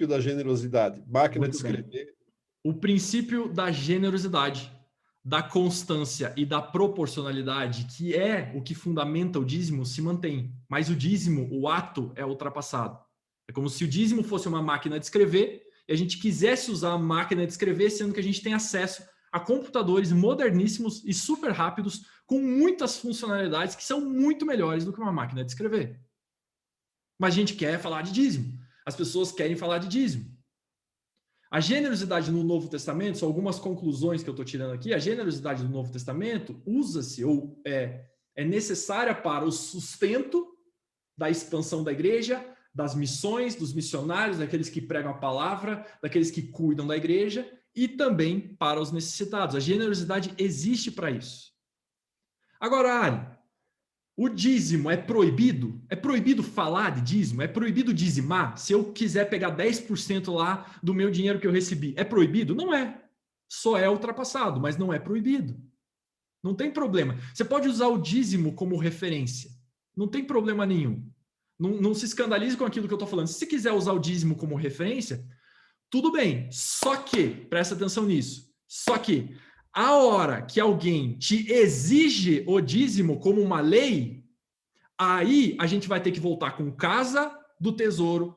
S2: da generosidade, máquina
S1: Muito
S2: de
S1: bem.
S2: escrever.
S1: O princípio da generosidade, da constância e da proporcionalidade, que é o que fundamenta o dízimo, se mantém. Mas o dízimo, o ato, é ultrapassado. É como se o dízimo fosse uma máquina de escrever e a gente quisesse usar a máquina de escrever, sendo que a gente tem acesso a computadores moderníssimos e super rápidos com muitas funcionalidades que são muito melhores do que uma máquina de escrever. Mas a gente quer falar de dízimo. As pessoas querem falar de dízimo. A generosidade no Novo Testamento, são algumas conclusões que eu estou tirando aqui, a generosidade do Novo Testamento usa-se ou é necessária para o sustento da expansão da igreja, das missões, dos missionários, daqueles que pregam a palavra, daqueles que cuidam da igreja e também para os necessitados. A generosidade existe para isso. Agora, Ari, o dízimo é proibido? É proibido falar de dízimo? É proibido dizimar? Se eu quiser pegar 10% lá do meu dinheiro que eu recebi, é proibido? Não é. Só é ultrapassado, mas não é proibido. Não tem problema. Você pode usar o dízimo como referência. Não tem problema nenhum. Não se escandalize com aquilo que eu estou falando. Se você quiser usar o dízimo como referência, tudo bem. Só que, presta atenção nisso, só que a hora que alguém te exige o dízimo como uma lei, aí a gente vai ter que voltar com casa do tesouro,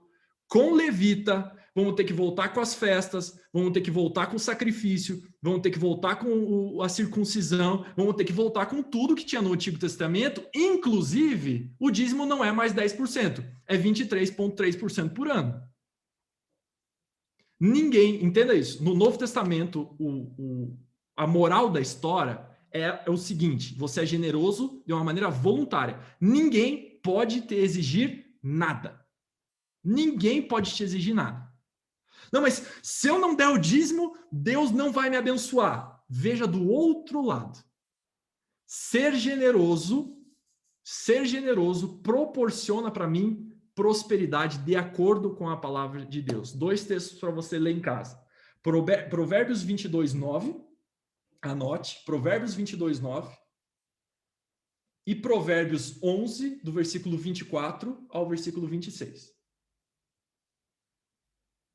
S1: com levita, vamos ter que voltar com as festas, vamos ter que voltar com o sacrifício, vamos ter que voltar com a circuncisão, vamos ter que voltar com tudo que tinha no Antigo Testamento, inclusive o dízimo não é mais 10%, é 23,3% por ano. Ninguém, entenda isso, no Novo Testamento, a moral da história é o seguinte: você é generoso de uma maneira voluntária. Ninguém pode te exigir nada. Ninguém pode te exigir nada. Não, mas se eu não der o dízimo, Deus não vai me abençoar. Veja do outro lado. Ser generoso proporciona para mim prosperidade de acordo com a palavra de Deus. 2 textos para você ler em casa. Provérbios 22:9. Anote, Provérbios 22:9 e Provérbios 11, do versículo 24 ao versículo 26.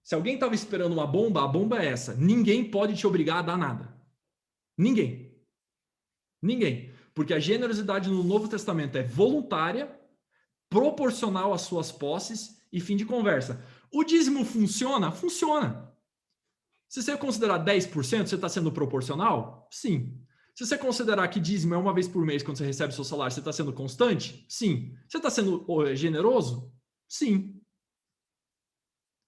S1: Se alguém estava esperando uma bomba, a bomba é essa: ninguém pode te obrigar a dar nada. Ninguém. Ninguém. Porque a generosidade no Novo Testamento é voluntária, proporcional às suas posses e fim de conversa. O dízimo funciona? Funciona. Se você considerar 10%, você está sendo proporcional? Sim. Se você considerar que dízimo é uma vez por mês quando você recebe seu salário, você está sendo constante? Sim. Você está sendo generoso? Sim.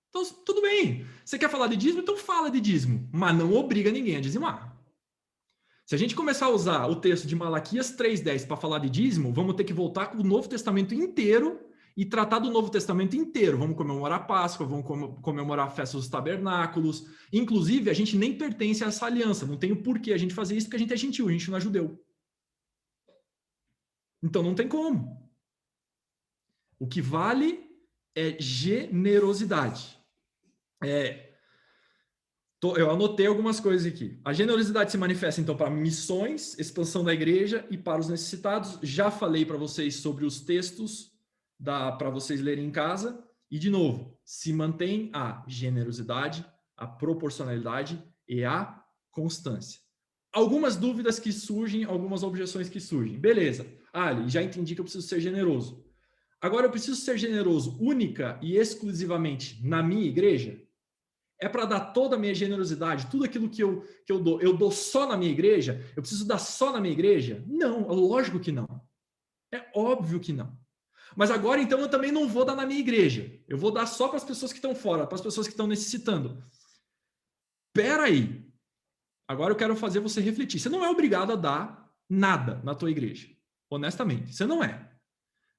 S1: Então, tudo bem. Você quer falar de dízimo? Então fala de dízimo. Mas não obriga ninguém a dizimar. Se a gente começar a usar o texto de Malaquias 3:10 para falar de dízimo, vamos ter que voltar com o Novo Testamento inteiro e tratar do Novo Testamento inteiro. Vamos comemorar a Páscoa, vamos comemorar a festa dos tabernáculos. Inclusive, a gente nem pertence a essa aliança. Não tem o porquê a gente fazer isso, porque a gente é gentil, a gente não é judeu. Então não tem como. O que vale é generosidade. Eu anotei algumas coisas aqui. A generosidade se manifesta, então, para missões, expansão da igreja e para os necessitados. Já falei para vocês sobre os textos para vocês lerem em casa. E, de novo, se mantém a generosidade, a proporcionalidade e a constância. Algumas dúvidas que surgem, algumas objeções que surgem. Beleza. Ali, já entendi que eu preciso ser generoso. Agora, eu preciso ser generoso única e exclusivamente na minha igreja? É para dar toda a minha generosidade, tudo aquilo que eu dou só na minha igreja? Eu preciso dar só na minha igreja? Não, lógico que não. É óbvio que não. Mas agora, então, eu também não vou dar na minha igreja. Eu vou dar só para as pessoas que estão fora, para as pessoas que estão necessitando. Espera aí. Agora eu quero fazer você refletir. Você não é obrigado a dar nada na tua igreja. Honestamente, você não é.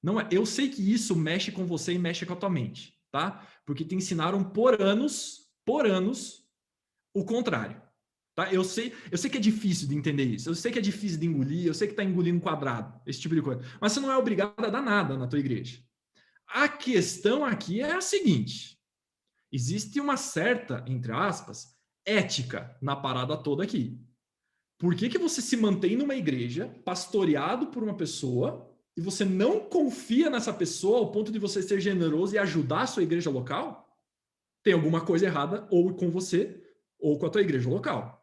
S1: Não é. Eu sei que isso mexe com você e mexe com a tua mente, tá? Porque te ensinaram por anos, o contrário. Tá? Eu sei que é difícil de entender isso, eu sei que é difícil de engolir, eu sei que está engolindo quadrado, esse tipo de coisa. Mas você não é obrigado a dar nada na tua igreja. A questão aqui é a seguinte: existe uma certa, entre aspas, ética na parada toda aqui. Por que você se mantém numa igreja, pastoreado por uma pessoa, e você não confia nessa pessoa ao ponto de você ser generoso e ajudar a sua igreja local? Tem alguma coisa errada ou com você ou com a tua igreja local.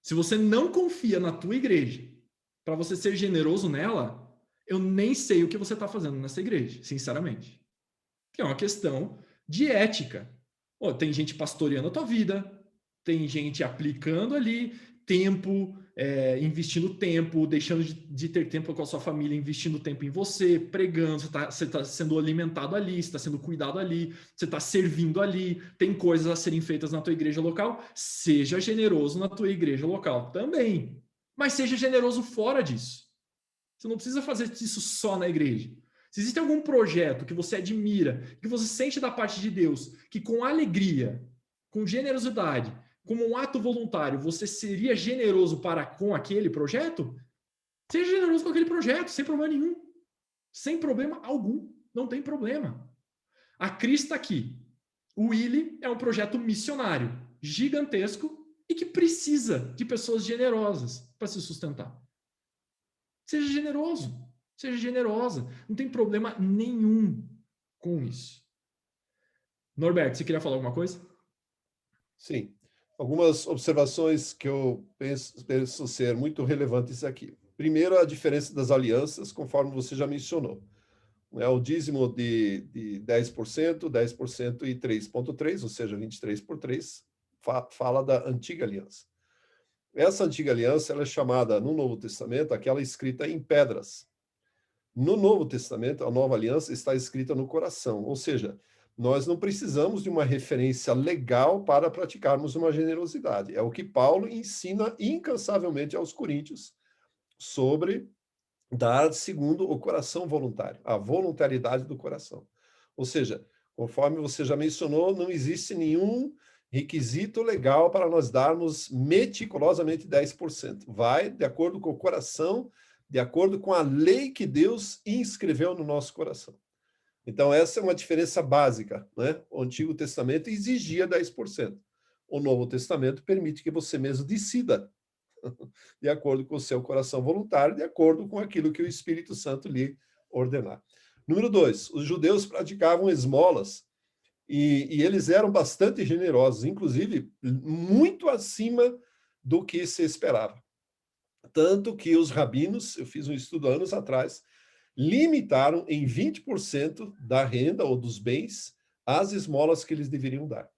S1: Se você não confia na tua igreja para você ser generoso nela, eu nem sei o que você está fazendo nessa igreja, sinceramente. Que é uma questão de ética. Tem gente pastoreando a tua vida, tem gente aplicando ali tempo, investindo tempo, deixando de ter tempo com a sua família, investindo tempo em você, pregando, você está sendo alimentado ali, você está sendo cuidado ali, você está servindo ali, tem coisas a serem feitas na tua igreja local. Seja generoso na tua igreja local também, mas seja generoso fora disso. Você não precisa fazer isso só na igreja. Se existe algum projeto que você admira, que você sente da parte de Deus, que com alegria, com generosidade, como um ato voluntário, você seria generoso para com aquele projeto? Seja generoso com aquele projeto, sem problema nenhum. Sem problema algum. Não tem problema. A Cris está aqui. O Willy é um projeto missionário, gigantesco e que precisa de pessoas generosas para se sustentar. Seja generoso. Seja generosa. Não tem problema nenhum com isso. Norberto, você queria falar alguma coisa?
S2: Sim. Algumas observações que eu penso ser muito relevantes aqui. Primeiro, a diferença das alianças, conforme você já mencionou. O dízimo de 10%, 10% e 3,3%, ou seja, 23 por 3, fala da antiga aliança. Essa antiga aliança ela é chamada, no Novo Testamento, aquela escrita em pedras. No Novo Testamento, a nova aliança está escrita no coração, ou seja, nós não precisamos de uma referência legal para praticarmos uma generosidade. É o que Paulo ensina incansavelmente aos coríntios sobre dar segundo o coração voluntário, a voluntariedade do coração. Ou seja, conforme você já mencionou, não existe nenhum requisito legal para nós darmos meticulosamente 10%. Vai de acordo com o coração, de acordo com a lei que Deus inscreveu no nosso coração. Então, essa é uma diferença básica, né? O Antigo Testamento exigia 10%. O Novo Testamento permite que você mesmo decida de acordo com o seu coração voluntário, de acordo com aquilo que o Espírito Santo lhe ordenar. Número 2, os judeus praticavam esmolas e eles eram bastante generosos, inclusive muito acima do que se esperava. Tanto que os rabinos, eu fiz um estudo anos atrás, limitaram em 20% da renda ou dos bens as esmolas que eles deveriam dar.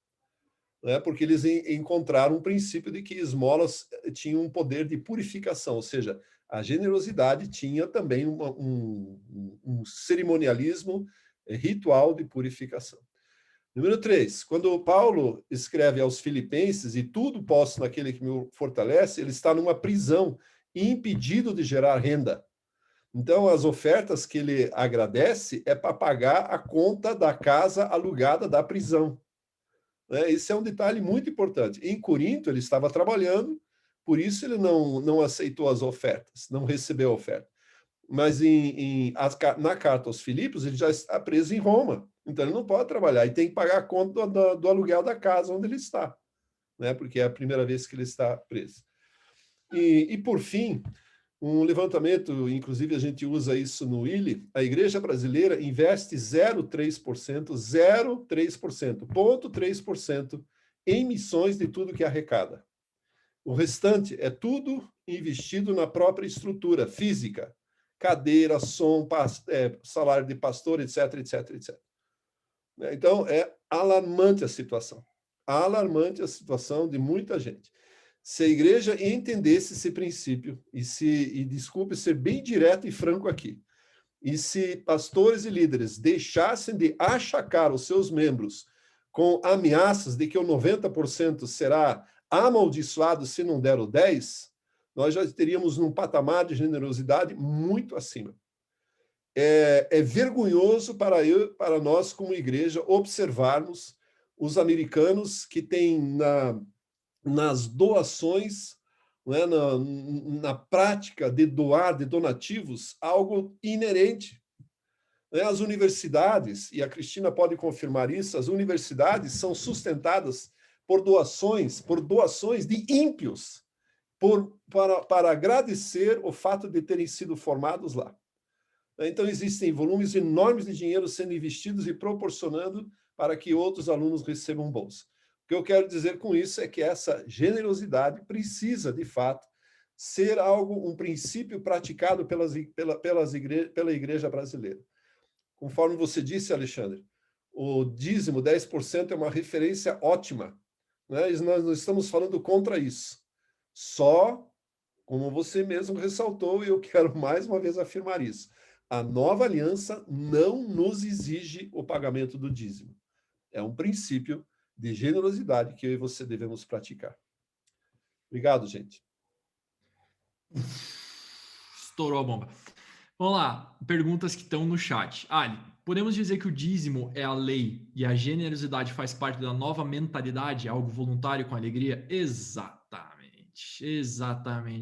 S2: Né? Porque eles encontraram um princípio de que esmolas tinham um poder de purificação, ou seja, a generosidade tinha também um cerimonialismo ritual de purificação. Número 3, quando Paulo escreve aos Filipenses, e tudo posso naquele que me fortalece, ele está numa prisão, impedido de gerar renda. Então, as ofertas que ele agradece é para pagar a conta da casa alugada da prisão. Esse é um detalhe muito importante. Em Corinto, ele estava trabalhando, por isso ele não aceitou as ofertas, não recebeu a oferta. Mas na carta aos Filipos, ele já está preso em Roma, então ele não pode trabalhar, e tem que pagar a conta do aluguel da casa onde ele está, né? Porque é a primeira vez que ele está preso. E por fim, um levantamento, inclusive a gente usa isso no ILE, a igreja brasileira investe 0,3%, 0,3% em missões de tudo que arrecada. O restante é tudo investido na própria estrutura física, cadeira, som, salário de pastor, etc, etc, etc. Então, é alarmante a situação. Alarmante a situação de muita gente. Se a igreja entendesse esse princípio, e desculpe ser bem direto e franco aqui, e se pastores e líderes deixassem de achacar os seus membros com ameaças de que o 90% será amaldiçoado se não der o 10%, nós já teríamos um patamar de generosidade muito acima. É vergonhoso para nós, como igreja, observarmos os americanos que têm nas doações, né, na prática de doar, de donativos, algo inerente. As universidades, e a Cristina pode confirmar isso, as universidades são sustentadas por doações de ímpios, para agradecer o fato de terem sido formados lá. Então, existem volumes enormes de dinheiro sendo investidos e proporcionando para que outros alunos recebam bolsa. O que eu quero dizer com isso é que essa generosidade precisa, de fato, ser um princípio praticado pela igreja brasileira. Conforme você disse, Alexandre, o dízimo 10% é uma referência ótima, né? E nós não estamos falando contra isso. Só, como você mesmo ressaltou, e eu quero mais uma vez afirmar isso, a nova aliança não nos exige o pagamento do dízimo. É um princípio de generosidade que eu e você devemos praticar. Obrigado, gente.
S1: Estourou a bomba. Vamos lá, perguntas que estão no chat. Ali, podemos dizer que o dízimo é a lei e a generosidade faz parte da nova mentalidade, algo voluntário com alegria? Exatamente.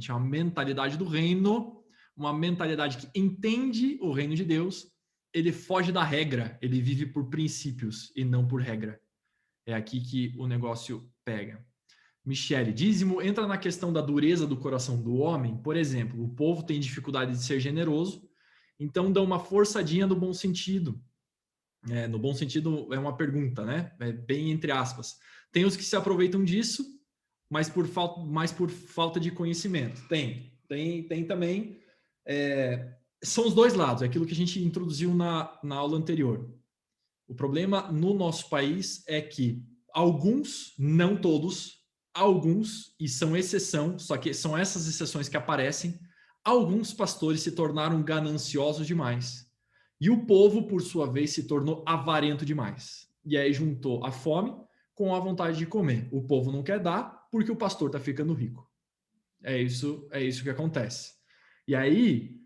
S1: É uma mentalidade do reino, uma mentalidade que entende o reino de Deus, ele foge da regra, ele vive por princípios e não por regra. É aqui que o negócio pega. Michele, dízimo entra na questão da dureza do coração do homem? Por exemplo, o povo tem dificuldade de ser generoso, então dá uma forçadinha no bom sentido. No bom sentido é uma pergunta, né? É bem entre aspas. Tem os que se aproveitam disso, mas por falta de conhecimento. Tem também. São os dois lados, é aquilo que a gente introduziu na aula anterior. O problema no nosso país é que alguns, não todos, alguns, e são exceção, só que são essas exceções que aparecem, alguns pastores se tornaram gananciosos demais. E o povo, por sua vez, se tornou avarento demais. E aí juntou a fome com a vontade de comer. O povo não quer dar porque o pastor está ficando rico. É isso que acontece. E aí,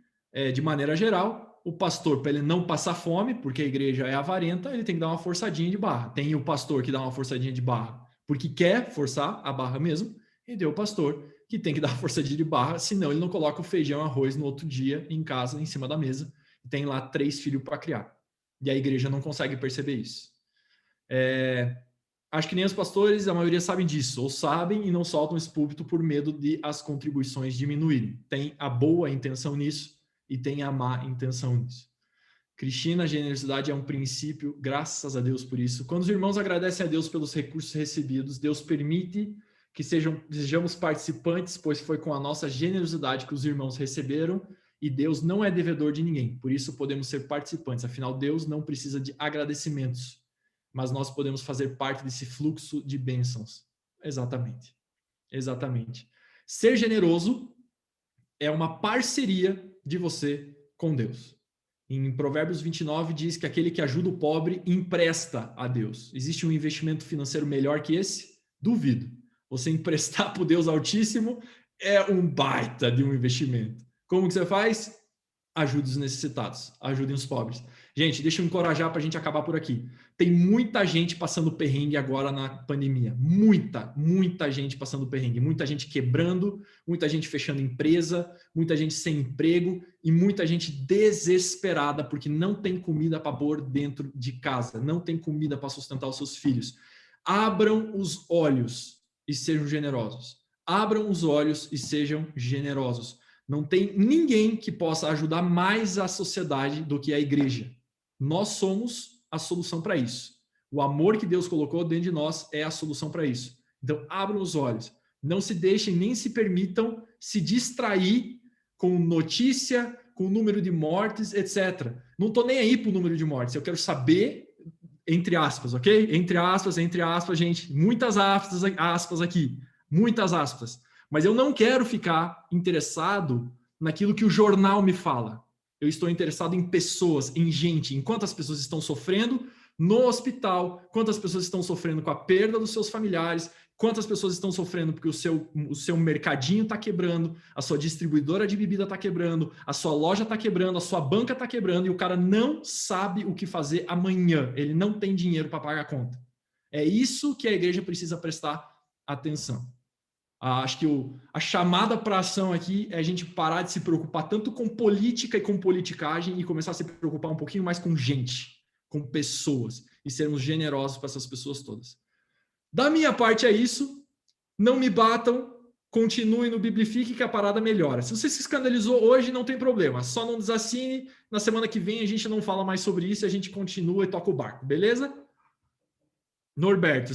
S1: de maneira geral, o pastor, para ele não passar fome, porque a igreja é avarenta, ele tem que dar uma forçadinha de barra. Tem o pastor que dá uma forçadinha de barra porque quer forçar a barra mesmo, e tem o pastor que tem que dar uma forçadinha de barra, senão ele não coloca o feijão e arroz no outro dia em casa, em cima da mesa, e tem lá 3 filhos para criar. E a igreja não consegue perceber isso. Acho que nem os pastores, a maioria sabem disso, ou sabem e não soltam esse púlpito por medo de as contribuições diminuírem. Tem a boa intenção nisso e tem a má intenção nisso. Cristina, a generosidade é um princípio, graças a Deus por isso. Quando os irmãos agradecem a Deus pelos recursos recebidos, Deus permite que sejamos participantes, pois foi com a nossa generosidade que os irmãos receberam, e Deus não é devedor de ninguém, por isso podemos ser participantes. Afinal, Deus não precisa de agradecimentos, mas nós podemos fazer parte desse fluxo de bênçãos. Exatamente. Exatamente. Ser generoso é uma parceria de você com Deus. Em Provérbios 29 diz que aquele que ajuda o pobre empresta a Deus. Existe um investimento financeiro melhor que esse? Duvido. Você emprestar para o Deus Altíssimo é um baita de um investimento. Como que você faz? Ajude os necessitados, ajudem os pobres. Gente, deixa eu encorajar para a gente acabar por aqui. Tem muita gente passando perrengue agora na pandemia. Muita gente passando perrengue. Muita gente quebrando, muita gente fechando empresa, muita gente sem emprego e muita gente desesperada porque não tem comida para pôr dentro de casa, não tem comida para sustentar os seus filhos. Abram os olhos e sejam generosos. Abram os olhos e sejam generosos. Não tem ninguém que possa ajudar mais a sociedade do que a igreja. Nós somos a solução para isso. O amor que Deus colocou dentro de nós é a solução para isso. Então, abram os olhos. Não se deixem, nem se permitam se distrair com notícia, com o número de mortes, etc. Não estou nem aí para o número de mortes. Eu quero saber, entre aspas, ok? Entre aspas, gente. Muitas aspas aqui. Muitas aspas. Mas eu não quero ficar interessado naquilo que o jornal me fala. Eu estou interessado em pessoas, em gente, em quantas pessoas estão sofrendo no hospital, quantas pessoas estão sofrendo com a perda dos seus familiares, quantas pessoas estão sofrendo porque o seu mercadinho está quebrando, a sua distribuidora de bebida está quebrando, a sua loja está quebrando, a sua banca está quebrando e o cara não sabe o que fazer amanhã. Ele não tem dinheiro para pagar a conta. É isso que a igreja precisa prestar atenção. Acho que a chamada para ação aqui é a gente parar de se preocupar tanto com política e com politicagem e começar a se preocupar um pouquinho mais com gente, com pessoas, e sermos generosos para essas pessoas todas. Da minha parte é isso. Não me batam, continuem no Biblifique que a parada melhora. Se você se escandalizou hoje, não tem problema. Só não desassine. Na semana que vem a gente não fala mais sobre isso, a gente continua e toca o barco, beleza? Norberto.